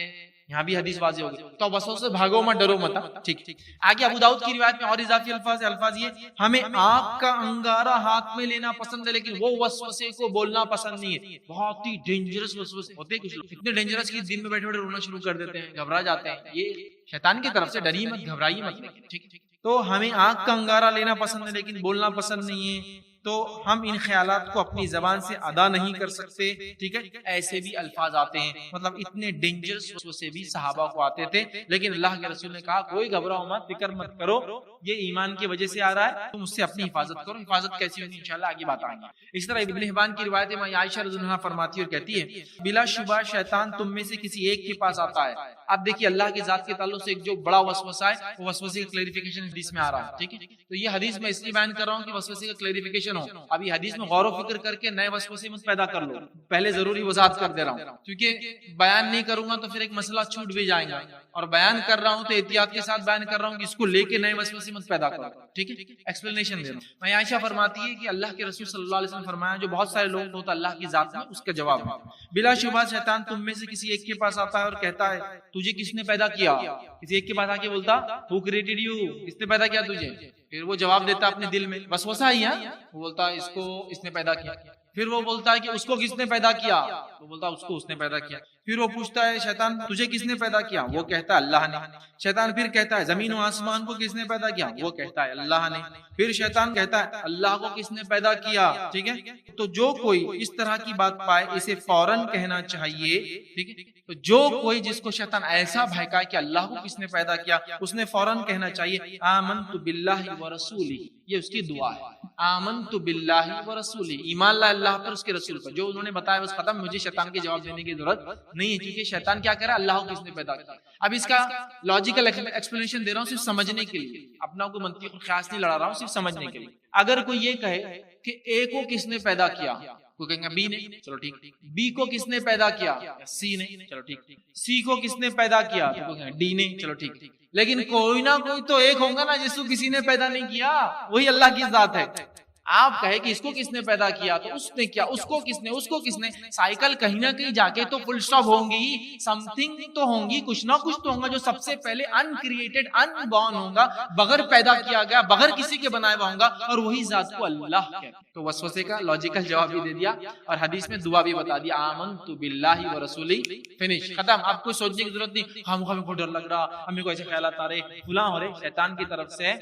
یہاں بھی حدیث واضح ہوگی. تو وسوسے سے بھاگو مت، ڈرو مت. ٹھیک. آگے ابو داؤد کی روایت میں اور اضافی الفاظ یہ ہمیں آگ کا انگارہ ہاتھ میں لینا پسند ہے، لیکن وہ وسوسے کو بولنا پسند نہیں ہے. بہت ہی ڈینجرس وسوسے ہوتے ہیں کچھ لوگ، اتنے ڈینجرس کہ دن میں بیٹھے بیٹھے رونا شروع کر دیتے ہیں، گھبرا جاتے ہیں. یہ شیطان کی طرف سے، ڈری مت، گھبرائی مت. ٹھیک. تو ہمیں آگ کا انگارہ لینا پسند ہے لیکن بولنا پسند نہیں ہے. تو ہم ان خیالات کو اپنی زبان سے ادا نہیں کر سکتے. ٹھیک ہے، ایسے بھی الفاظ آتے ہیں، مطلب اتنے ڈینجرس وسوسے بھی صحابہ کو آتے تھے، لیکن اللہ کے رسول نے کہا کوئی گھبراؤ مت، فکر مت کرو، یہ ایمان کی وجہ سے آ رہا ہے، تم اس سے اپنی حفاظت کرو. حفاظت کیسی ہوگی انشاءاللہ آگے بات آئیں گے. اسی طرح ابن حبان کی روایت میں عائشہ رضی اللہ عنہا فرماتی ہے اور کہتی ہے بلا شبہ شیطان تم میں سے کسی ایک کے پاس آتا ہے. اب دیکھیے اللہ کی ذات کے تعلق سے ایک جو بڑا وسوسہ ہے، وہ وسوسے کا کلیریفیکیشن حدیث میں آ رہا ہے. ٹھیک ہے، تو یہ حدیث میں اس لیے بیان کر رہا ہوں کہ وسوسے کا کلیریفیکیشن ہو. ابھی حدیث میں غور و فکر کر کے نئے وسوسے مت پیدا کر لو، پہلے ضروری وضاحت کر دے رہا ہوں، کیونکہ بیان نہیں کروں گا تو پھر ایک مسئلہ چھوٹ بھی جائے گا، اور بیان کر رہا ہوں تو احتیاط کے ساتھ بیان کر رہا ہوں کہ اس کو لے کے نئے وسوسے مت پیدا کرو. ٹھیک ہے، ایکسپلینیشن دے رہا ہوں. میں عائشہ فرماتی ہے کہ اللہ کے رسول صلی اللہ علیہ وسلم فرمایا جو بہت سارے لوگ ہوتا اللہ کی ذات میں، اس کا جواب ہے بلا شبہ شیطان تم میں سے کسی ایک کے پاس آتا ہے اور کہتا ہے تجھے کس نے پیدا کیا. کسی ایک کے پاس آ کے بولتا ہو کریٹڈ یو، کس نے پیدا کیا تجھے. پھر وہ جواب دیتا اپنے دل میں وسوسہ ہی ہے، وہ بولتا اس کو اس نے پیدا کیا. پھر وہ بولتا ہے کہ اس کو کس نے پیدا کیا، تو بولتا اس کو اس نے پیدا کیا. پھر وہ پوچھتا ہے شیطان تجھے کس نے پیدا کیا، وہ کہتا ہے اللہ نے. شیطان پھر کہتا ہے زمین و آسمان کو کس نے پیدا کیا، وہ کہتا ہے اللہ نے. پھر شیطان کہتا ہے اللہ کو کس نے پیدا کیا. ٹھیک ہے، تو جو کوئی اس طرح کی بات پائے اسے فوراً کہنا چاہیے. ٹھیک ہے، تو جو کوئی جس کو شیطان ایسا بہکائے کہ اللہ کو کس نے پیدا کیا، اس نے فوراً کہنا چاہیے آمنت باللہ ورسولہ. یہ اس کی دعا ہے، آمنت باللہ ورسولہ، ایمان لا اللہ پر، اس کے رسول پر. جو انہوں نے بتایا بس ختم، مجھے شیطان کے جواب دینے کی ضرورت نہیں ہے، کیونکہ شیطان کیا کہہ رہا ہے اللہ کو کس نے پیدا کیا. اب اس کا لاجیکل ایکسپلینیشن دے رہا ہوں صرف سمجھنے کے لیے، اپنا کوئی منطق قیاس نہیں لڑا رہا ہوں، صرف سمجھنے کے لیے. اگر کوئی یہ کہے کہ اے کو کس نے پیدا کیا، کوئی کہیں گے بی نے، چلو ٹھیک. بی کو کس نے پیدا کیا، سی نے، چلو ٹھیک. سی کو کس نے پیدا کیا، تو کوئی کہیں گے ڈی نے، چلو ٹھیک. لیکن کوئی نہ کوئی تو ایک ہوگا نا جس کو کسی نے پیدا نہیں کیا، وہی اللہ کی ذات ہے. آپ کہے کہ اس کو کس نے پیدا کیا، تو اس نے کیا، اس کو کس نے، اس کو کس نے. سائیکل کہیں نہ کہیں جا کے تو فل سٹاپ ہوں گی، سم تھنگ تو ہوں گی، کچھ نہ کچھ تو ہوگا جو سب سے پہلے ان کریٹڈ، ان بورن ہوگا، بغیر پیدا کیا گیا، بغیر کسی کے بنایا ہوا ہوگا، اور وہی ذات کو اللہ کہتے. تو وسوسے کا لاجیکل جواب بھی دے دیا اور حدیث میں دعا بھی بتا دیا آمنت باللہ ورسولہ، فنش، ختم. اب کوئی سوچنے کی ضرورت نہیں ہمیں کو ڈر لگ رہا، ہمیں کو ایسے خیالات آ رہے، فلاں ہو رہے. شیطان کی طرف سے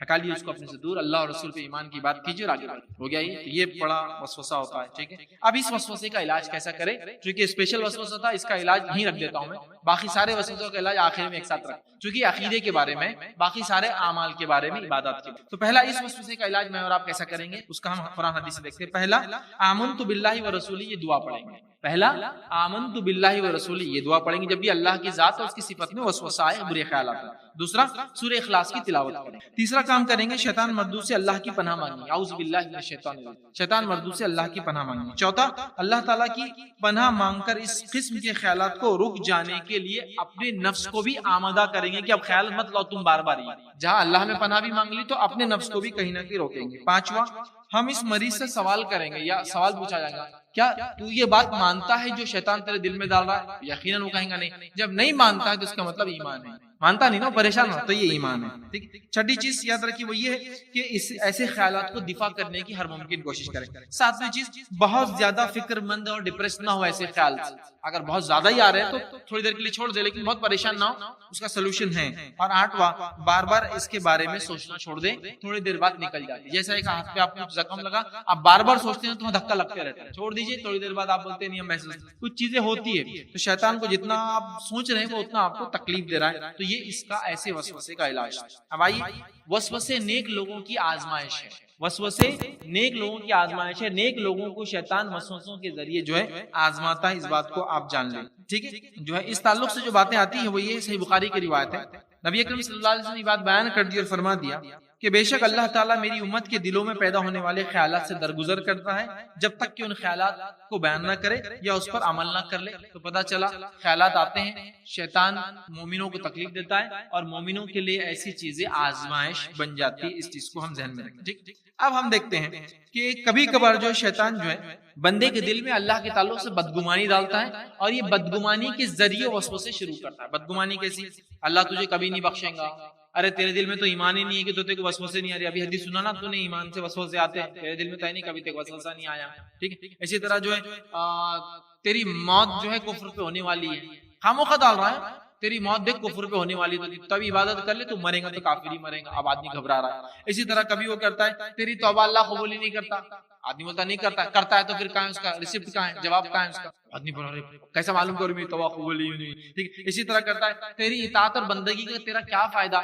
ہٹا لیے اس کو اپنے سے دور، اللہ اور رسول پہ ایمان کی بات کیجیے اور آگے بڑھیں. ہو گیا یہ بڑا وسوسہ ہوتا ہے. ٹھیک ہے، اب اس وسوسے کا علاج کیسا کرے، چونکہ اسپیشل وسوسہ تھا، اس کا علاج نہیں رکھ دیتا ہوں میں، باقی سارے وسوسوں کا علاج آخر میں ایک ساتھ رکھ، چونکہ عقیدے کے بارے میں، باقی سارے اعمال کے بارے میں، عبادات کے. تو پہلا اس وسوسے کا علاج میں اور آپ کیسا کریں گے اس کا ہم قرآن حدیث سے دیکھتے ہیں. پہلا آمنت باللہ ورسولہ، یہ دعا پڑھیں گے. پہلا آمنت باللہ و رسولہ، یہ دعا پڑھیں گے جب بھی اللہ کی ذات اور اس کی صفت میں وسوسہ آئے، برے خیالات آئے۔ دوسرا سورہ اخلاص کی تلاوت کریں۔ تیسرا کام کریں گے شیطان مردود سے اللہ کی پناہ مانگیں، اعوذ باللہ من الشیطان الرجیم، شیطان مردود سے اللہ کی پناہ مانگیں۔ چوتھا اللہ تعالیٰ کی پناہ مانگ کر اس قسم کے خیالات کو رک جانے کے لیے اپنے نفس کو بھی آمادہ کریں گے کہ اب خیال مت لاؤ تم بار بار، جہاں اللہ میں پناہ بھی مانگ لی تو اپنے نفس کو بھی کہیں نہ کہیں روکیں گے۔ پانچواں ہم اس مریض سے سوال کریں گے یا سوال پوچھا جائے گا، کیا تو یہ بات مانتا ہے جو شیطان تیرے دل میں ڈال رہا ہے؟ یقیناً وہ کہیں گا نہیں۔ جب نہیں مانتا ہے تو اس کا مطلب ایمان ہے، مانتا نہیں نا، پریشان ہو تو یہ ایمان ہے۔ ٹھیک، چھٹی چیز یاد رکھیے وہ یہ ہے کہ اس ایسے خیالات کو دفاع کرنے کی ہر ممکن کوشش کریں۔ ساتویں چیز بہت زیادہ فکر مند اور ڈپریس نہ ہو ایسے خیال سے، اگر بہت زیادہ ہی آ رہے ہیں تو تھوڑی دیر کے لیے چھوڑ دے، لیکن بہت پریشان نہ ہو، اس کا سولوشن ہے۔ اور آٹھواں بار بار اس کے بارے میں سوچنا چھوڑ دیں، تھوڑی دیر بعد نکل جاتی ہے۔ جیسا ایک ہاتھ پہ آپ کو زخم لگا، آپ بار بار سوچتے ہیں تو دھکا لگتے رہتا ہے، چھوڑ دیجئے، تھوڑی دیر بعد آپ بولتے نہیں ہم محسوس، کچھ چیزیں ہوتی ہے تو شیطان کو جتنا آپ سوچ رہے ہیں وہ اتنا آپ کو تکلیف دے رہا ہے، تو یہ اس کا ایسے وسوسے کا علاج ہے۔ اب آئیے وسوسے نیک لوگوں کی آزمائش ہے، وسوسے نیک لوگوں کی آزمائش ہے، نیک لوگوں کو شیطان وسوسوں کے ذریعے جو ہے آزماتا ہے، اس بات کو آپ جان لیں۔ ٹھیک ہے، جو ہے اس تعلق سے جو باتیں آتی ہیں وہ یہ صحیح بخاری کی روایت ہے، نبی اکرم صلی اللہ علیہ وسلم نے یہ بات بیان کر دی اور فرما دیا کہ بے شک اللہ تعالیٰ میری امت کے دلوں میں پیدا ہونے والے خیالات سے درگزر کرتا ہے جب تک کہ ان خیالات کو بیان نہ کرے یا اس پر عمل نہ کر لے۔ تو پتہ چلا خیالات آتے ہیں، شیطان مومنوں کو تکلیف دیتا ہے اور مومنوں کے لیے ایسی چیزیں آزمائش بن جاتی ہے، اس چیز کو ہم ذہن میں رکھیں۔ ٹھیک، اب ہم دیکھتے ہیں کہ کبھی کبھار جو شیطان جو ہے بندے کے دل میں اللہ کے تعلق سے بدگمانی ڈالتا ہے اور یہ بدگمانی کے ذریعے وسوسے شروع کرتا ہے۔ بدگمانی کیسی؟ اللہ تجھے کبھی نہیں بخشیں گا، ارے تیرے دل میں تو ایمان ہی نہیں ہے کہ تو تیرے کو وسوسے نہیں آ رہی، ابھی حدیث سنا نا تو نے ایمان سے وسوسے آتے ہیں، تیرے دل میں تو ہے نہیں، کبھی تیرے کو وسوسہ نہیں آیا۔ ٹھیک ہے، اسی طرح جو ہے تیری موت جو ہے کفر پہ ہونے والی ہے، خاموخواہ ڈال رہا ہے تیری موت دیکھ کفر پہ ہونے والی، تو تب عبادت کر لے، تو مرے گا تو کافر ہی مرے گا، اب آدمی گھبرا رہا ہے۔ اسی طرح کبھی وہ کرتا ہے تیری توبہ اللہ قبول ہی نہیں کرتا، آدمی بولتا نہیں کرتا، کرتا ہے تو پھر کہاں ہے اس کا ریسیپٹ، کہاں ہے جواب، کہاں ہے اس کا؟ آدمی بول رہا ہے کیسا معلوم کروں میری توبہ قبول ہی نہیں۔ ٹھیک ہے، اسی طرح کرتا ہے تیری اطاعت اور بندگی کا تیرا کیا فائدہ،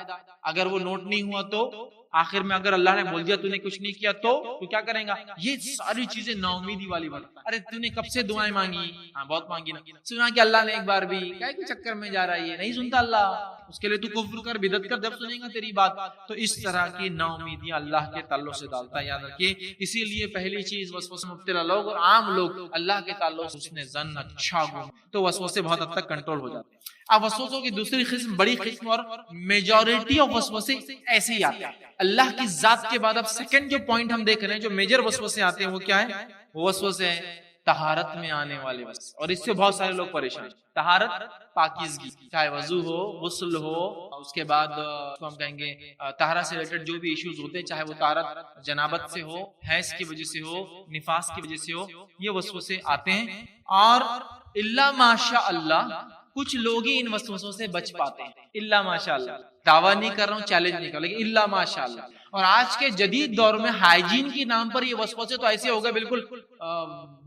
اگر وہ نوٹ نہیں ہوا تو آخر میں اگر اللہ نے بول دیا تو نے کچھ نہیں کیا تو کیا کریں گا؟ یہ ساری چیزیں نا امیدی والی بات۔ ارے تو نے کب سے دعائیں مانگی؟ ہاں بہت مانگی نا، سنا کہ اللہ نے ایک بار بھی، کیا کے چکر میں جا رہا ہے، یہ نہیں سنتا اللہ، اس کے لیے تو کفر کر بدعت کر، جب سنیں گا تیری بات۔ تو اس طرح کی نا امیدیاں اللہ کے تعلق سے ڈالتا ہے، یاد رکھیے۔ اسی لیے پہلی چیز وسوسے مبتلا لوگ اور عام لوگ اللہ کے تعلق سے حسن ظن اچھا ہو تو وسوسے بہت حد تک کنٹرول ہو جاتے ہیں۔ اب وسوسوں کی دوسری قسم، بڑی قسم اور میجورٹی آف وسوسے ایسے ہی آتے ہیں اللہ کی ذات کے بعد۔ اب سیکنڈ جو پوائنٹ ہم دیکھ رہے ہیں جو میجر وسوسے آتے ہیں وہ کیا ہے؟ وہ وسوسے ہیں طہارت میں آنے والے وسوسے، اور اس سے بہت سارے لوگ پریشان ہیں۔ طہارت، پاکیزگی، چاہے وضو ہو، غسل ہو، اس کے بعد ہم کہیں گے طہارت سے ریلیٹڈ جو بھی ایشوز ہوتے ہیں، چاہے وہ طہارت جنابت سے ہو، حیض کی وجہ سے ہو، نفاس کی وجہ سے ہو، یہ وسوسے آتے ہیں۔ اور الا ماشاء اللہ کچھ لوگ ہی ان وسوسوں سے بچ پاتے ہیں، الا ماشاء اللہ، دعویٰ نہیں کر رہا ہوں، چیلنج نہیں کر رہا، لیکن الا ماشاء اللہ۔ اور آج کے جدید دور میں ہائیجین کے نام پر یہ وسوسے تو ایسے ہو گئے بالکل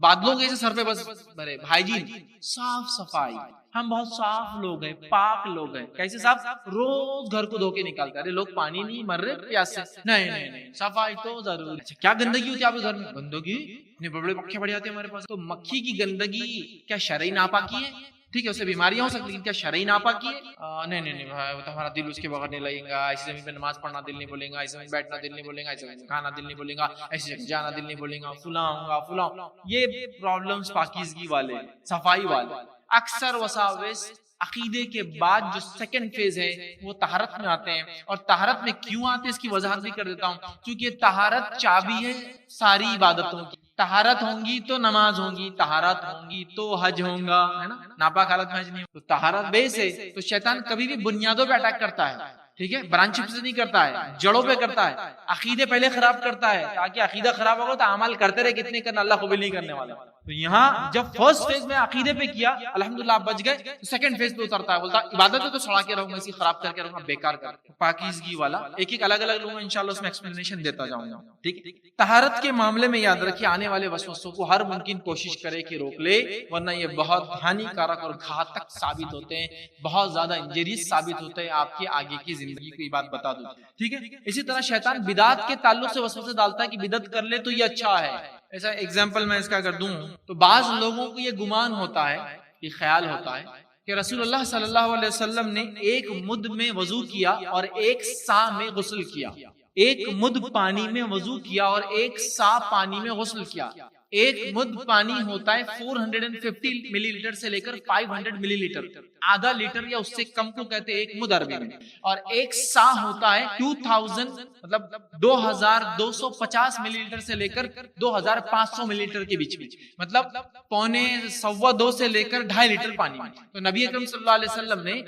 بادلوں کے سر پہ بس بھرے۔ ہائیجین، صاف صفائی، ہم بہت صاف لوگ ہیں، پاک لوگ ہیں، کیسے صاف؟ روز گھر کو دھو کے نکالتے ہیں، ارے لوگ پانی نہیں مر رہے پیاس سے، نہیں صفائی تو ضرور۔ اچھا کیا گندگی ہوتی ہے آپ کے گھر میں؟ گندگی اتنے بڑے بڑے پکھے پڑے جاتے ہیں ہمارے پاس، تو مکھی کی گندگی کیا شرعی ناپاکی ہے؟ ٹھیک ہے، اسے بیماریاں ہو سکتی ہیں، لیکن کیا شرعی ناپاکی ہے؟ نہیں وہ تو ہمارا دل اس کے بغیر نہیں لگے گا، ایسی زمین پہ نماز پڑھنا دل نہیں بولے گا، ایسی زمین بیٹھنا دل نہیں بولے گا، ایسی زمین کھانا دل نہیں بولے گا، ایسی جگہ جانا دل نہیں بولے گا، فلاں ہوگا فلاں۔ یہ پرابلمز پاکیزگی والے، صفائی والے۔ اکثر وساوس عقیدے کے بعد جو سیکنڈ فیز ہے وہ طہارت میں آتے ہیں، اور طہارت میں کیوں آتے ہیں اس کی وضاحت بھی کر دیتا ہوں، کیونکہ طہارت چابی ہے ساری عبادتوں کی۔ طہارت ہوں گی تو نماز ہوں گی، طہارت ہوں گی تو حج ہوگا، ہے نا، ناپاک حالت میں حج نہیں ہوگا۔ تو طہارت بیس ہے، تو شیطان کبھی بھی بنیادوں پہ اٹیک کرتا ہے، ٹھیک ہے، برانچ سے نہیں کرتا ہے، جڑوں پہ کرتا ہے، عقیدے پہلے خراب کرتا ہے، تاکہ عقیدہ خراب ہوگا تو اعمال کرتے رہے کتنے کرنا، اللہ قبول نہیں کرنے والا۔ تو یہاں جب فرسٹ فیز میں عقیدے پہ کیا الحمدللہ آپ بچ گئے، تو سیکنڈ فیز پہ اترتا ہے، بولتا عبادت تو چھڑا کے رہوں گا، اسی خراب کر کے رہوں گا، بیکار کر۔ پاکیزگی والا ایک ایک الگ الگ لوں گا، انشاءاللہ اس میں ایکسپلینیشن دیتا جاؤں گا، ٹھیک ہے۔ طہارت کے معاملے میں یاد رکھیے آنے والے وسوسوں کو ہر ممکن کوشش کرے کہ روک لے، ورنہ یہ بہت ہانی کارک اور گھاتک ثابت ہوتے ہیں، بہت زیادہ انجریز ثابت ہوتے ہیں آپ کی آگے کی زندگی کو۔ یہ بات بتا دوں، ٹھیک ہے۔ اسی طرح شیطان بدعت کے تعلق سے وسوسے ڈالتا ہے کہ بدعت کر لے تو یہ اچھا ہے، ایسا ایگزامپل میں اس کا اگر دوں تو بعض لوگوں کو یہ گمان ہوتا ہے، یہ خیال ہوتا ہے کہ رسول اللہ صلی اللہ علیہ وسلم نے ایک مد میں وضو کیا اور ایک سا میں غسل کیا، ایک مد پانی میں وضو کیا اور ایک سا پانی میں غسل کیا۔ ایک مد پانی ہوتا ہے 450 ملی لیٹر سے لے کر 500 ملی لیٹر، آدھا لیٹر یا اس سے کم کو کہتے ہیں ایک مد عربی میں، اور ایک سا ہوتا ہے 2000 مطلب 2250 ملی لیٹر سے لے کر 2500 ملی لیٹر کے بیچ میں، مطلب پونے سوا دو سے لے کر 2.5 لیٹر پانی میں۔ تو نبی اکرم صلی اللہ علیہ وسلم نے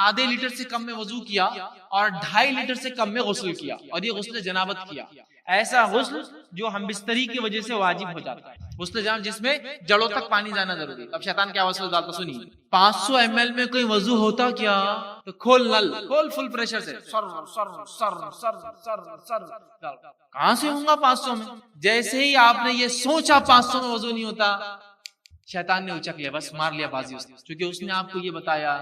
آدھے لیٹر سے کم میں وضو کیا اور 2.5 لیٹر سے کم میں غسل کیا، اور یہ غسل جنابت کیا۔ ایسا غسل جو ہم بستری کی وجہ سے واجب ہو جاتا ہے، غسل جنابت جس میں جڑوں تک پانی جانا ضروری ہے۔ اب شیطان کیا وسوسہ ڈالتا سنیے، 500 ml میں کوئی وضو ہوتا کیا؟ تو کھول نل، کھول فل پریشر سے، سر سر سر سر سر سر، کہاں سے ہوں گا 500 میں؟ جیسے ہی آپ نے یہ سوچا 500 میں وضو نہیں ہوتا، شیطان نے اچک لیا، بس مار لیا بازی اس نے، کیونکہ اس نے آپ کو یہ بتایا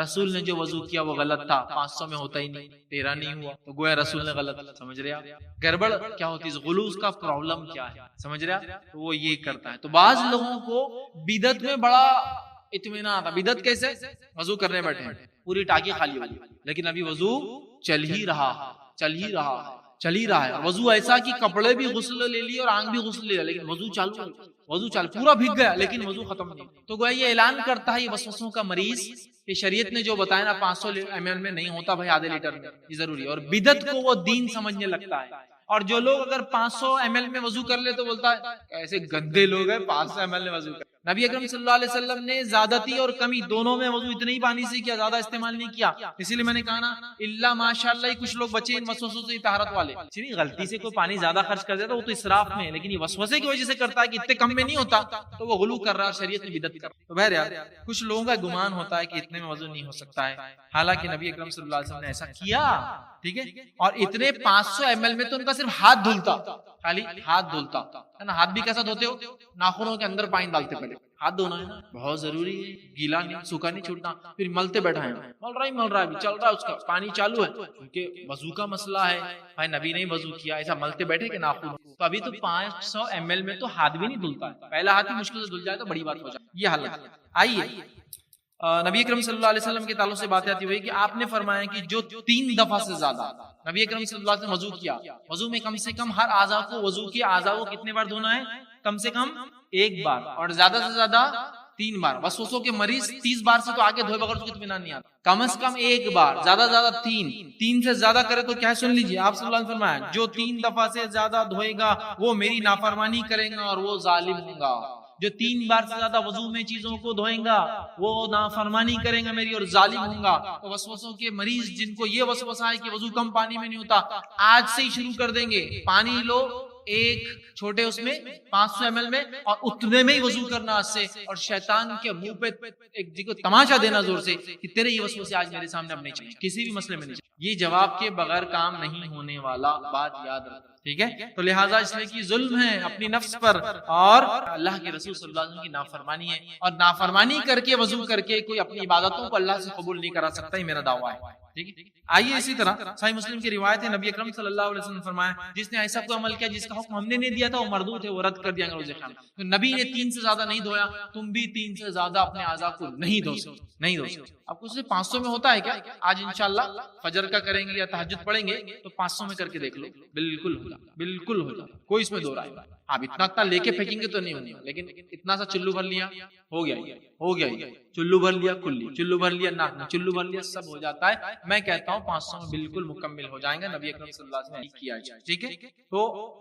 رسول نے جو وضو کیا وہ غلط تھا، 500 میں ہوتا ہی نہیں، تیرا نہیں ہوا، تو گویا رسول نے غلط، سمجھ رہے آپ گڑبڑ کیا ہوتی ہے، غلوظ کا پرابلم کیا ہے، سمجھ رہے آپ؟ تو وہ یہ کرتا ہے۔ تو بعض لوگوں کو بدعت میں بڑا اطمینان آتا، بدعت کیسے؟ وضو کرنے بیٹھے ہیں، پوری ٹانکی خالی ہوئی، لیکن ابھی وضو چل ہی رہا ہے، وضو ایسا کہ کپڑے بھی غسل لے لیے اور آنکھ بھی غسل لے لیا، لیکن وضو چالو پورا بھیگ گیا لیکن وضو ختم نہیں۔ تو گویا یہ اعلان کرتا ہے یہ وسوسوں کا مریض کہ شریعت نے جو بتایا نا 500 ml میں نہیں ہوتا بھائی، آدھے لیٹر میں، یہ ضروری ہے، اور بدعت کو وہ دین سمجھنے لگتا ہے۔ اور جو لوگ اگر 500 ml میں وضو کر لے تو بولتا ہے ایسے گندے لوگ ہیں 500 ml میں وضو کر۔ نبی اکرم صلی اللہ علیہ وسلم نے زیادتی اور کمی دونوں میں وضو اتنے ہی پانی سے کیا، زیادہ استعمال نہیں کیا، اسی لیے میں نے کہا نا اللہ ماشاءاللہ ہی کچھ لوگ بچے ان وسوسوں سے، طہارت والے۔ غلطی سے کوئی پانی زیادہ خرچ کر دیتا وہ تو اسراف میں ہے، لیکن یہ وسوسے کی وجہ سے کرتا ہے کہ اتنے کم میں نہیں ہوتا تو وہ غلو کر رہا، شریعت میں بدعت کر رہا۔ تو بہرحال کچھ لوگوں کا گمان ہوتا ہے کہ اتنے میں وضو نہیں ہو سکتا ہے، حالانکہ نبی اکرم صلی اللہ علیہ وسلم نے ایسا کیا، ٹھیک ہے۔ اور اتنے 500 ml میں تو ان کا صرف ہاتھ دھلتا، خالی ہاتھ دھلتا ہے نا۔ ہاتھ بھی کیسا دھوتے ہو؟ ناخنوں کے اندر پانی ڈالتے، پہلے ہاتھ دھونا ہے نا، بہت ضروری ہے، گیلا نہیں، سوکھا نہیں چھوٹنا، پھر ملتے بیٹھا ہے، مل رہا ہے چل رہا ہے، اس کا پانی چالو ہے، کیونکہ وضو کا مسئلہ ہے بھائی، نبی نے وضو کیا ایسا ملتے بیٹھے کہ ناخن، تو ابھی تو 500 ml میں تو ہاتھ بھی نہیں دھلتا ہے، پہلا ہاتھ بھی مشکل سے دھل جائے تو بڑی بات ہو جائے، یہ حالت۔ آئیے نبی اکرم صلی اللہ علیہ وسلم کے تعلق سے بات آتی ہوئی کہ آپ نے فرمایا کہ جو 3 دفعہ سے زیادہ نبی اکرم صلی اللہ علیہ وسلم وضو کیا، وضو میں کم سے کم ہر اعضاء کو، وضو کے اعضاء کو کتنے بار دھونا ہے؟ کم سے کم 1 بار، اور زیادہ سے زیادہ 3 بار۔ وسوسوں کے مریض 30 بار سے تو آگے دھوئے بغیر تو اطمینان نہیں آتا، کم از کم 1 بار، زیادہ سے زیادہ 3 سے زیادہ کرے تو کیا سن لیجیے، آپ صلی اللہ علیہ وسلم فرمایا جو 3 دفعہ سے زیادہ دھوئے گا وہ میری نافرمانی کرے گا اور وہ ظالم ہوگا، جو 3 بار سے زیادہ وضو میں چیزوں کو دھوئیں گا وہ نافرمانی کریں گا میری اور ظالم ہوں گا۔ تو وسوسوں کے مریض جن کو یہ وسوسہ ہے کہ وضو کم پانی میں نہیں ہوتا، آج سے ہی شروع کر دیں گے، پانی لو ایک چھوٹے اس میں 500 ml میں، اور اتنے میں ہی وضو کرنا آج سے، اور شیطان کے منہ پہ ایک جگہ تماشا دینا زور سے کہ تیرے یہ وسوسے آج میرے سامنے اب نہیں چاہیے، کسی بھی مسئلے میں نہیں چاہیے۔ یہ جواب کے بغیر کام نہیں ہونے والا، بات یاد رکھ، ٹھیک ہے۔ تو لہٰذا اس لیے کہ ظلم ہے اپنی نفس پر اور اللہ کے رسول صلی اللہ علیہ وسلم کی نافرمانی ہے، اور نافرمانی کر کے وضو کر کے کوئی اپنی عبادتوں کو اللہ سے قبول نہیں کرا سکتا، یہ میرا دعویٰ ہے، ٹھیک ہے۔ آئیے اسی طرح صحیح مسلم کی روایت ہے، نبی اکرم صلی اللہ علیہ وسلم فرمایا جس نے ایسا کوئی عمل کیا جس کا حکم ہم نے نہیں دیا تھا وہ مردود ہے، وہ رد کر دیا گیا روز قیامت۔ تو نبی نے 3 سے زیادہ نہیں دھویا، تم بھی 3 سے زیادہ اپنے اعضاء کو نہیں دھو سکتے۔ اب کچھ 500 میں ہوتا ہے کیا؟ آج انشاءاللہ فجر کا کریں گے یا تہجد پڑھیں گے تو 500 میں کر کے دیکھ لو، بالکل ہو جائے، کوئی اس میں دو رائے۔ آپ اتنا لے کے پھینکیں گے تو نہیں ہوگا، لیکن اتنا سا چلو بھر لیا ہو گیا، چلو بھر لیا کلی، چلو بھر لیا ناک میں، چلو بھر لیا سب ہو جاتا ہے۔ میں کہتا ہوں 500 میں بالکل مکمل ہو جائیں گے، نبی اکرم صلی اللہ علیہ وسلم نے کیا ہے، ٹھیک ہے۔ تو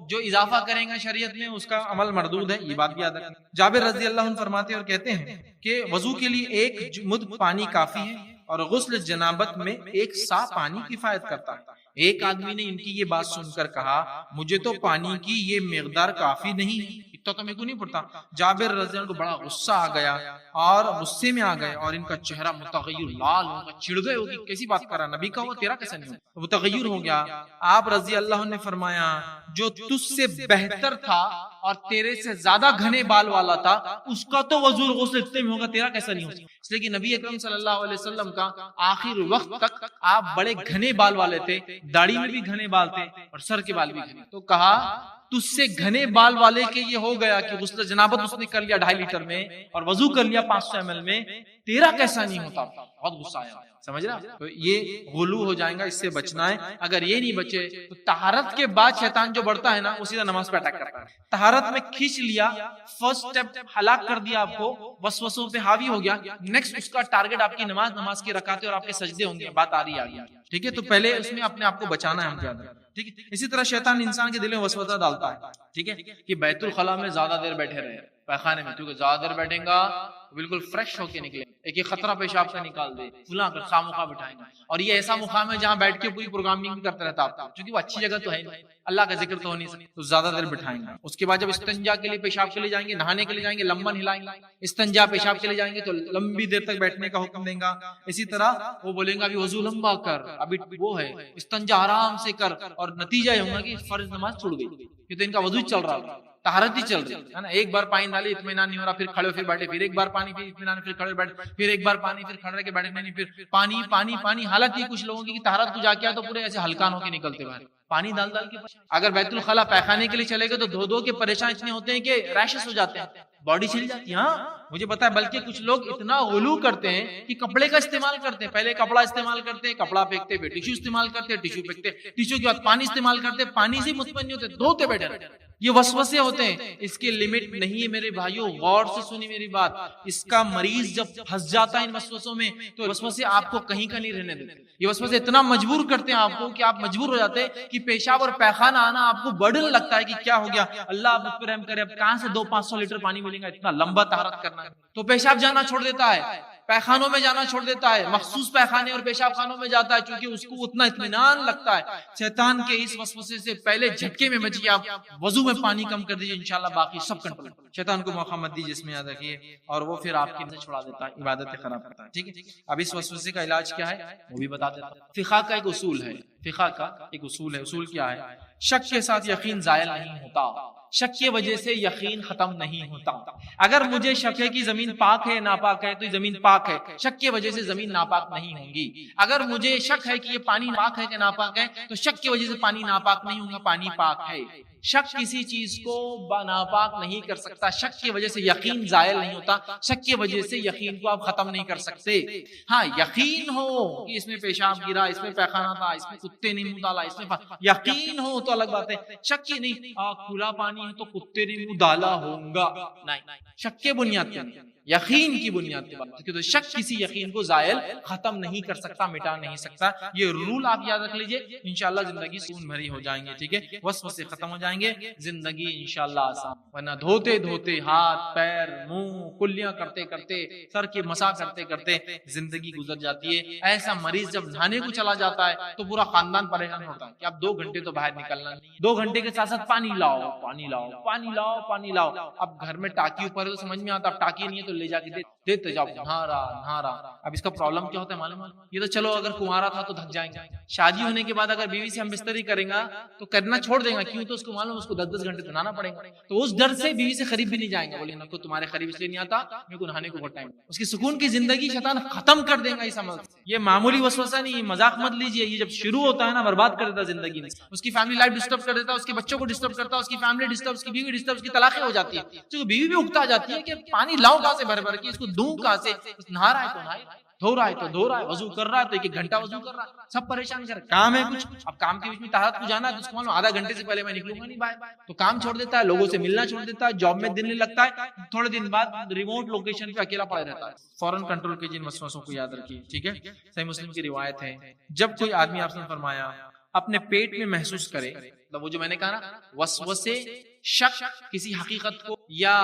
جو اضافہ کریں گے شریعت میں اس کا عمل مردود ہے، یہ بات بھی یاد رکھنا۔ جابر رضی اللہ عنہ فرماتے اور کہتے ہیں کہ وضو کے لیے 1 مد پانی کافی ہے اور غسل جنابت میں 1 سا پانی کفایت کرتا ہے۔ ایک آدمی نے ان کی یہ بات سن کر کہا مجھے تو پانی کی یہ مقدار کافی نہیں ہے، اتنا تو میرے کو نہیں پڑتا۔ جابر رضی اللہ عنہ کو بڑا غصہ آ گیا اور غصے میں آ گئے، اور ان کا چہرہ متغیر لال ہو گیا، چڑ گئے ہوگی کیسی بات کر رہا، نبی کا ہوا تیرا کیسا نہیں ہو، متغیر ہو گیا۔ آپ رضی اللہ عنہ نے فرمایا جو تجھ سے بہتر تھا اور تیرے سے زیادہ گھنے بال والا تھا اس کا تو وضو غسل اتنے میں ہوگا، تیرا کیسا نہیں ہوگا۔ اس لیے کہ نبی اکرم صلی اللہ علیہ وسلم کا آخر وقت تک آپ بڑے گھنے بال والے تھے، داڑھی میں بھی گھنے بال تھے اور سر کے بال بھی گھنے، تو کہا تجھ سے گھنے بال والے کے یہ ہو گیا کہ غسل جنابت اس نے کر لیا 2.5 لیٹر میں اور وضو کر لیا 500 ml میں، تیرا کیسا نہیں ہوتا؟ بہت غصہ آیا، سمجھ رہا؟ تو یہ غلو ہو جائے گا، اس سے بچنا ہے۔ اگر یہ نہیں بچے تو طہارت کے بعد شیطان جو بڑھتا ہے نا، وہ سیدھا نماز پہ اٹیک کرتا ہے۔ طہارت میں کھینچ لیا، فرسٹ سٹیپ ہلاک کر دیا آپ کو، وسوسوں پہ حاوی ہو گیا، نیکسٹ اس کا ٹارگٹ آپ کی نماز کی رکعتیں اور آپ کے سجدے ہوں گے، بات آ رہی ہے، ٹھیک ہے؟ تو پہلے اس میں اپنے آپ کو بچانا ہے ہم زیادہ، ٹھیک ہے؟ اسی طرح شیطان انسان کے دل میں وسوسہ ڈالتا ہے، ٹھیک ہے، کہ بیت الخلاء میں زیادہ دیر بیٹھے رہے، پیخانے میں، کیونکہ زیادہ دیر بیٹھیں گا بالکل فریش ہو کے نکلے، ایک خطرہ پیشاب کا نکال دے، فلاں کر خواہ مخواہ بٹھائیں گے، اور یہ ایسا مقام ہے جہاں بیٹھ کے پوری پروگرامنگ کرتا رہتا آپ، کیونکہ وہ اچھی جگہ تو ہے نہیں، اللہ کا ذکر تو ہو نہیں سکتا، تو زیادہ دیر بٹھائیں گے۔ اس کے بعد جب استنجا کے لیے پیشاب کے لیے جائیں گے، نہانے کے لیے جائیں گے، لمبا ہلائیں گے، استنجا پیشاب کے لیے جائیں گے تو لمبی دیر تک بیٹھنے کا حکم دیں گا۔ اسی طرح وہ بولیں گا ابھی وضو لمبا کر، ابھی وہ ہے استنجا آرام سے کر، اور نتیجہ یہ ہوگا کہ فرض نماز چھوڑ گئی، کیونکہ ان کا وضو چل رہا ہے، طہارت ہی چل رہی ہے نا، ایک بار پانی ڈالی اطمینان نہیں ہو رہا، پھر کھڑے پھر بیٹھے، پھر ایک بار پانی پھر اطمینان، پھر کھڑے بیٹھے، پھر ایک بار پانی، پھر کھڑے کے بیٹھے، نہیں پھر پانی پانی پانی۔ حالانکہ کچھ لوگوں کی طہارت کو جا کے تو پورے ایسے ہلکان ہو کے نکلتے باہر، پانی ڈال ڈال کے۔ اگر بیت الخلاء پیخانے کے لیے چلے گئے تو دھو دھو کے پریشان اتنے ہوتے ہیں کہ ریشز ہو جاتے ہیں، باڈی چھل جاتی ہے۔ ہاں مجھے پتا ہے، بلکہ کچھ لوگ اتنا غلو کرتے ہیں کہ کپڑے کا استعمال کرتے ہیں، پہلے کپڑا استعمال کرتے، کپڑا پھینکتے، پھر ٹیشو استعمال کرتے، ٹیشو پھینکتے، ٹیشو کے بعد پانی استعمال کرتے، پانی سے مطمئن نہیں ہوتے، دھوتے بیٹھے رہتے۔ یہ وسوسے ہوتے ہیں، اس کی لمٹ نہیں ہے میرے بھائیوں، غور سے سنی میری بات۔ اس کا مریض جب پھنس جاتا ہے ان وسوسوں میں تو وسوسے آپ کو کہیں کا نہیں رہنے دیتے۔ یہ وسوسے اتنا مجبور کرتے ہیں آپ کو کہ آپ مجبور ہو جاتے ہیں کہ پیشاب اور پیخانہ آنا آپ کو برڈن لگتا ہے کہ کیا ہو گیا، اللہ آپ اس پر رحم کرے، اب کہاں سے 200-500 لیٹر پانی ملے گا، اتنا لمبا طہارت کرنا ہے، تو پیشاب جانا چھوڑ دیتا ہے، پیخانوں میں جانا چھوڑ دیتا ہے، مخصوص پیخانے اور پیشاب خانوں میں جاتا ہے، چونکہ اس کو اتنا اطمینان لگتا ہے۔ شیطان کے اس وسوسے سے پہلے جھٹکے میں بچیے آپ، وضو میں پانی کم کر دیجیے، انشاءاللہ باقی سب کنٹرول۔ شیطان کو موقع مت دیجیے، اس میں یاد رکھیے، اور وہ پھر آپ کی نظر چھڑا دیتا ہے، عبادتیں خراب کرتا ہے، ٹھیک ہے؟ اب اس وسوسے کا علاج کیا ہے وہ بھی بتا دیتا ہوں۔ فقہ کا ایک اصول ہے، فقہ کا ایک اصول ہے، اصول کیا ہے؟ شک کے ساتھ یقین زائل نہیں ہوتا، شک کی وجہ سے یقین ختم نہیں ہوتا۔ اگر مجھے شک ہے کہ زمین پاک ہے ناپاک ہے تو یہ زمین پاک ہے، شک کی وجہ سے زمین ناپاک نہیں ہوں گی۔ اگر مجھے شک ہے کہ یہ پانی پاک ہے کہ ناپاک ہے تو شک کی وجہ سے پانی ناپاک نہیں ہوگا، پانی پاک ہے۔ شک کسی چیز کو ناپاک نہیں کر سکتا، شک کی وجہ سے یقین زائل نہیں ہوتا، شک کی وجہ سے یقین کو آپ ختم نہیں کر سکتے۔ ہاں یقین ہو کہ اس میں پیشاب گرا، اس میں پیخانہ تھا، اس میں کتے نے منہ ڈالا، اس میں یقین ہو تو الگ بات ہے، شک کی نہیں کھلا پانی ہے تو کتے نے منہ ڈالا ہوگا، نہیں، شک کے بنیاد پہ نہیں، یقین کی بنیاد پہ بات، کیونکہ شک کسی یقین کو زائل ختم نہیں کر سکتا، مٹا نہیں سکتا۔ یہ رول آپ یاد رکھ لیجئے، انشاءاللہ زندگی سکون بھری ہو جائیں گے، ٹھیک ہے؟ وسوسے ختم ہو جائیں گے، زندگی انشاءاللہ آسان، ورنہ دھوتے دھوتے ہاتھ پیر منہ کلیاں کرتے کرتے سر کے مسا کرتے کرتے زندگی گزر جاتی ہے۔ ایسا مریض جب نہانے کو چلا جاتا ہے تو پورا خاندان پریشان ہوتا ہے کہ اب 2 گھنٹے تو باہر نکلنا نہیں، 2 گھنٹے کے ساتھ ساتھ پانی لاؤ پانی لاؤ پانی لاؤ پانی لاؤ۔ اب گھر میں ٹاکی اوپر ہے تو سمجھ میں آتا، اب ٹاکی نہیں ہے تو لے جا کے دیتے جاؤ، نہا رہا۔ اب اس کا پرابلم کیا ہوتا ہے معلوم ہے؟ یہ تو چلو اگر کنوارا تھا تو تھک جائیں گے، شادی ہونے کے بعد اگر بیوی سے ہم بستری کریں گا تو کرنا چھوڑ دیں گا، کیوں؟ تو اس کو معلوم اس کو 10 گھنٹے تو نہانا پڑے گا، تو اس ڈر سے بیوی سے قریب بھی نہیں جائیں گے، بولے نہ کو تمہارے قریب اس لیے نہیں آتا میرے کو نہانے کو بہت ٹائم، اس کی سکون کی زندگی شیطان ختم کر دے گا اس عمل سے۔ یہ معمولی وسوسہ نہیں، مذاق مت لیجیے، یہ جب شروع ہوتا ہے نا برباد کر دیتا زندگی میں، اس کی فیملی لائف ڈسٹرب کر دیتا ہے، اس کے بچوں کو ڈسٹرب کرتا ہے، اس کی فیملی ڈسٹرب، اس کی بیوی ڈسٹرب، اس کی طلاقیں ہو جاتی ہے، تو بیوی بھی اکتا جاتی ہے کہ پانی لاؤ کہاں سے بھر بھر کے، اس کو دوں کہاں سے، نہا رہا ہے تو نہائے، دھو رہا ہے تو دھو رہا ہے، وضو کر رہا ہے تو 1 گھنٹہ وضو کر رہا ہے، سب پریشان کر کام ہے کچھ، اب کام کے بیچ میں طہارت کو جانا ہے تو اس کو معلوم آدھا گھنٹے سے پہلے میں نکلوں گا نہیں باہر، تو کام چھوڑ دیتا ہے، لوگوں سے ملنا چھوڑ دیتا ہے، جاب میں دل نہیں لگتا ہے، تھوڑے دن بعد ریموٹ لوکیشن پہ اکیلا پڑا رہتا ہے۔ فوراً کنٹرول کیجیے ان وسوسوں کو، یاد رکھیے، ٹھیک ہے؟ صحیح مسلم کی روایت ہے، جب کوئی آدمی آپ نے فرمایا اپنے پیٹ میں محسوس کرے، وہ جو میں نے کہا نا وسوسے، شک کسی حقیقت کو یا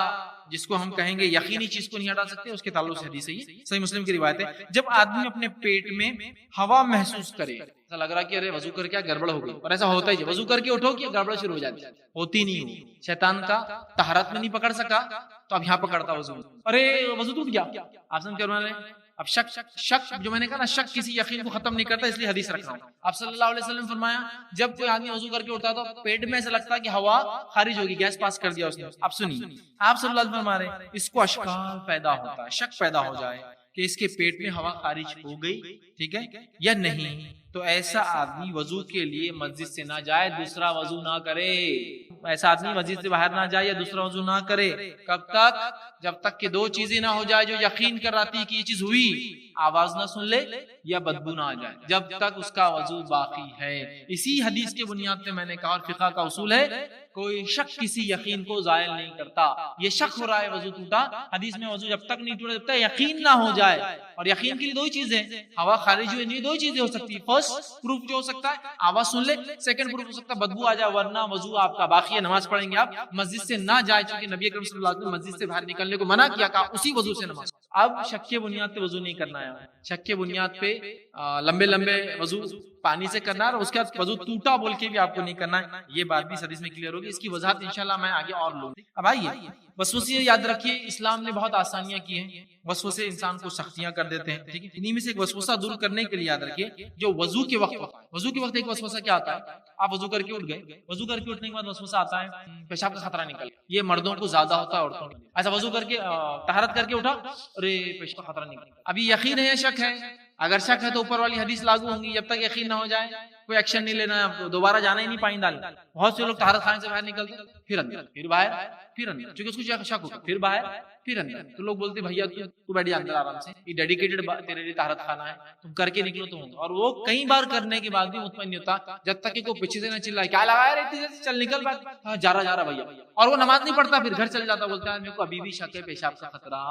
جس کو ہم کہیں گے یقینی چیز کو نہیں ہٹا سکتے، اس کے تعلق سے حدیث ہے، یہ صحیح مسلم کی روایت ہے، جب آدمی اپنے پیٹ میں ہوا محسوس کرے، ایسا لگ رہا کہ ارے وضو کر کے گڑبڑ ہو گئی، اور ایسا ہوتا ہی ہے، وضو کر کے اٹھو کہ گڑبڑ شروع ہو جاتی ہے، ہوتی نہیں ہو، شیطان کا طہارت میں نہیں پکڑ سکا تو اب یہاں پکڑتا وضو، ارے وضو ٹوٹ گیا، آپ سمجھ کر رہے ہیں؟ اب شک جو میں نے کہا نا، شک کسی یقین کو ختم نہیں کرتا، اس لیے حدیث رکھ رہا ہوں۔ آپ صلی اللہ علیہ وسلم فرمایا جب کوئی آدمی وضو کر کے اٹھتا تو پیٹ میں ایسا لگتا کہ ہوا خارج ہوگی، گیس پاس کر دیا اس نے۔ اب سنیے، آپ صلی اللہ علیہ وسلم فرما رہے اس کو اشکال پیدا ہوتا ہے، شک پیدا ہو جائے کہ اس کے پیٹ میں ہوا خارج ہو گئی، ٹھیک ہے یا نہیں، تو ایسا آدمی وضو کے لیے مسجد سے نہ جائے، دوسرا وضو نہ کرے۔ ایسا آدمی مسجد سے باہر نہ جائے یا دوسرا وضو نہ کرے، کب تک؟ جب تک کہ دو چیزیں نہ ہو جائے جو یقین کراتی کہ یہ چیز ہوئی، آواز نہ سن لے یا بدبو نہ آ جائے، جب تک اس کا وضو باقی ہے۔ اسی حدیث کے بنیاد پہ میں نے کہا، اور فقہ کا اصول ہے کوئی شک کسی یقین کو زائل نہیں کرتا۔ یہ شک ہو رہا ہے وضو ٹوٹا، حدیث میں وضو جب تک نہیں ٹوٹا جب تک یقین نہ ہو جائے، اور یقین کے لیے دو ہی چیزیں، ہوا خارج ہوئی نہیں، دو ہی چیزیں ہو سکتی، فرسٹ پروف جو ہو سکتا ہے آواز سن لے، سیکنڈ پروف ہو سکتا ہے بدبو آ جائے، ورنہ وضو آپ کا باقی ہے، نماز پڑھیں گے آپ، مسجد سے نہ جائے، چونکہ نبی اکرم صلی اللہ علیہ وسلم نے مسجد سے باہر نکلنے کو منع کیا، کہا اسی وضو سے نماز۔ اب شک کے بنیاد پہ وضو نہیں کرنا ہے، شک کے بنیاد پہ لمبے لمبے وضو پانی سے کرنا ہے، اور اس کے بعد وضو ٹوٹا بول کے بھی آپ کو نہیں کرنا ہے، یہ بات بھی حدیث میں کلیئر ہوگی، اس کی وضاحت انشاءاللہ میں آگے اور لوں۔ اب آئیے وسوسے یاد رکھیے، اسلام نے بہت آسانیاں کی ہیں، وسوسے انسان کو سختیاں کر دیتے ہیں، ٹھیک ہے، انہی میں سے ایک وسوسہ دور کرنے کے لیے یاد رکھیے، جو وضو کے وقت ایک وسوسہ کیا آتا ہے، آپ وضو کر کے اٹھ گئے، وضو کر کے اٹھنے کے بعد وسوسہ آتا ہے پیشاب کا خطرہ نکل، یہ مردوں کو زیادہ ہوتا ہے، عورتوں کو ایسا وضو کر کے طہارت کر کے اٹھا، ارے پیشاب کا خطرہ نکل، ابھی یقین ہے یا شک ہے؟ اگر شک ہے تو اوپر والی حدیث لاگو ہوں گی، جب تک یقین نہ ہو جائے کوئی ایکشن نہیں لینا ہے، دوبارہ جانا ہی نہیں پانی ڈالنا۔ بہت سے لوگ طہارت خانے سے باہر نکلتے پھر اندر، پھر باہر، پھر اندر، چونکہ اس کو شک ہوگا، پھر باہر پھر اندر، تو لوگ بولتے بھیا تو بیٹھ جا اندر آرام سے، یہ ڈیڈیکیٹڈ تیرے لیے طہارت خانہ ہے، تم کر کے نکلو تو ہوگا، اور وہ کئی بار کرنے کے بعد بھی مطمئن نہیں ہوتا جب تک کہ کوئی پیچھے سے نہ چلائے کیا لگا رہے اتنی جلدی، چل نکل بات، ہاں جا رہا بھیا، اور وہ نماز نہیں پڑھتا، پھر گھر چل جاتا، بولتا ہے میرے کو ابھی بھی شک ہے پیشاب کا خطرہ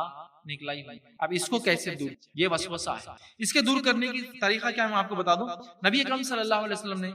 نکلا ہی نہیں۔ اب اس کو کیسے دور، یہ وسوسہ ہے، اس کے دور کرنے کی طریقہ کیا ہے میں آپ کو بتا دوں۔ نبی اکرم صلی اللہ علیہ وسلم نے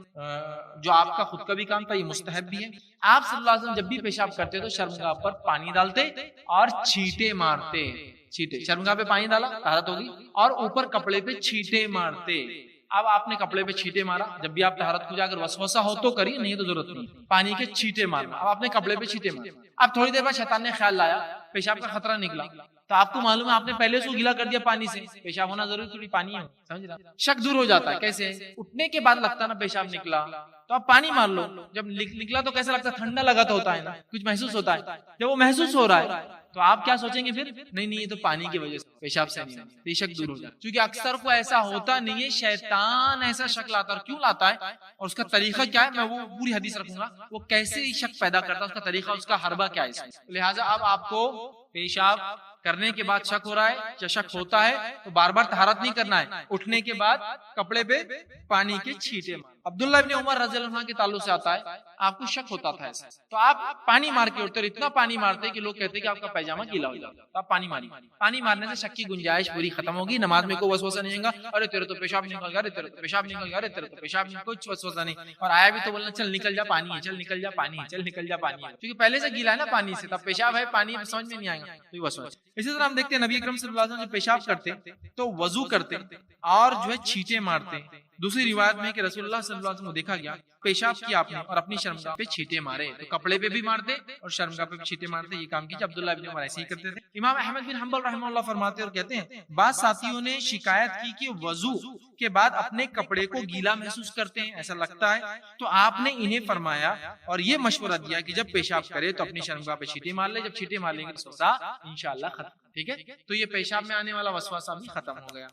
جو آپ کا خود کا بھی کام تھا، یہ مستحب بھی ہے، آپ صلی اللہ علیہ وسلم جب بھی پیشاب کرتے تو شرمگاہ پر پانی ڈالتے اور چھینٹے مارتے، چھینٹے، شرمگاہ پہ پانی ڈالا طہارت ہوگی، اور اوپر کپڑے پہ چھینٹے مارتے۔ اب آپ نے کپڑے پہ چھینٹے مارا، جب بھی آپ طہارت کو جا کر وسوسہ ہو تو کریے، نہیں تو ضرورت نہیں، پانی کے چھینٹے مارنا۔ اب آپ نے کپڑے پہ چھینٹے مارے، اب تھوڑی دیر بعد شیطان نے خیال لایا پیشاب کا خطرہ نکلا، تو آپ کو معلوم ہے آپ نے پہلے اس کو گیلا کر دیا پانی سے، پیشاب ہونا ضروری تھوڑی پانی ہے، سمجھ رہا، شک دور ہو جاتا ہے۔ کیسے؟ اٹھنے کے بعد لگتا نا پیشاب نکلا تو آپ پانی مار لو، جب نکلا تو کیسا لگتا ہے؟ ٹھنڈا لگا تو ہوتا ہے نا، کچھ محسوس ہوتا ہے، جب وہ محسوس ہو رہا ہے تو آپ کیا سوچیں گے پھر؟ نہیں یہ تو پانی کی وجہ سے، پیشاب سے نہیں، یہ شک دور ہو جاتا ہے، کیونکہ اکثر کو ایسا ہوتا نہیں ہے، شیطان ایسا شک لاتا ہے، اور کیوں لاتا ہے اور اس کا طریقہ کیا ہے، میں وہ پوری حدیث رکھوں گا، وہ کیسے شک پیدا کرتا ہے، اس کا طریقہ، اس کا حربہ کیا ہے۔ لہٰذا اب آپ کو پیشاب کرنے کے بعد شک ہو رہا ہے یا شک ہوتا ہے تو بار بار طہارت نہیں کرنا ہے، اٹھنے کے بعد کپڑے پہ پانی کے چھینٹے مار۔ عبداللہ ابن عمر رضی اللہ عنہ کے تعلق سے آتا ہے، آپ کو شک ہوتا تھا ایسا، تو آپ پانی مار کے اٹھتے، اتنا پانی مارتے کہ لوگ کہتے کہ آپ کا پیجامہ گیلا ہو جاتا، تو آپ پانی ماری، پانی مارنے سے شک کی گنجائش پوری ختم ہوگی، نماز میں کوئی وسوسہ نہیں ہوگا، ارے تیرے تو پیشاب نکل گیا، ارے تیرے تو پیشاب نکل گیا، ارے تیرے تو پیشاب نکل، کچھ وسوسہ نہیں، اور آیا بھی تو بولنا چل نکل جا پانی ہے، چل نکل جا پانی ہے، چل نکل جا پانی ہے، کیونکہ پہلے سے گیلا ہے نا پانی سے، تب پیشاب ہے پانی سمجھ میں نہیں آئے گا، تو یہ وسوسہ۔ اسی طرح ہم دیکھتے ہیں نبی اکرم صلی اللہ علیہ وسلم جب پیشاب کرتے تو وضو کرتے اور جو ہے چھینٹے مارتے۔ دوسری روایت میں کہ رسول اللہ صلی اللہ علیہ وسلم کو دیکھا گیا پیشاب کیا آپ نے اور اپنی شرمگاہ پہ چھینٹے مارے، تو کپڑے پہ بھی مارتے اور شرمگاہ پہ بھی چھینٹے مارتے، یہ کام کیجیے۔ عبداللہ بن عمر ایسے ہی کرتے تھے۔ امام احمد بن حنبل رحمہ اللہ فرماتے اور کہتے ہیں بعض ساتھیوں نے شکایت کی کہ وضو کے بعد اپنے کپڑے کو گیلا محسوس کرتے ہیں، ایسا لگتا ہے، تو آپ نے انہیں فرمایا اور یہ مشورہ دیا کہ جب پیشاب کرے تو اپنی شرمگاہ پہ چھینٹے مار لے، جب چھینٹے مار لیں گے وسوسہ انشاءاللہ ختم، ٹھیک ہے، تو یہ پیشاب میں آنے والا وسوسہ بھی ختم ہو گیا۔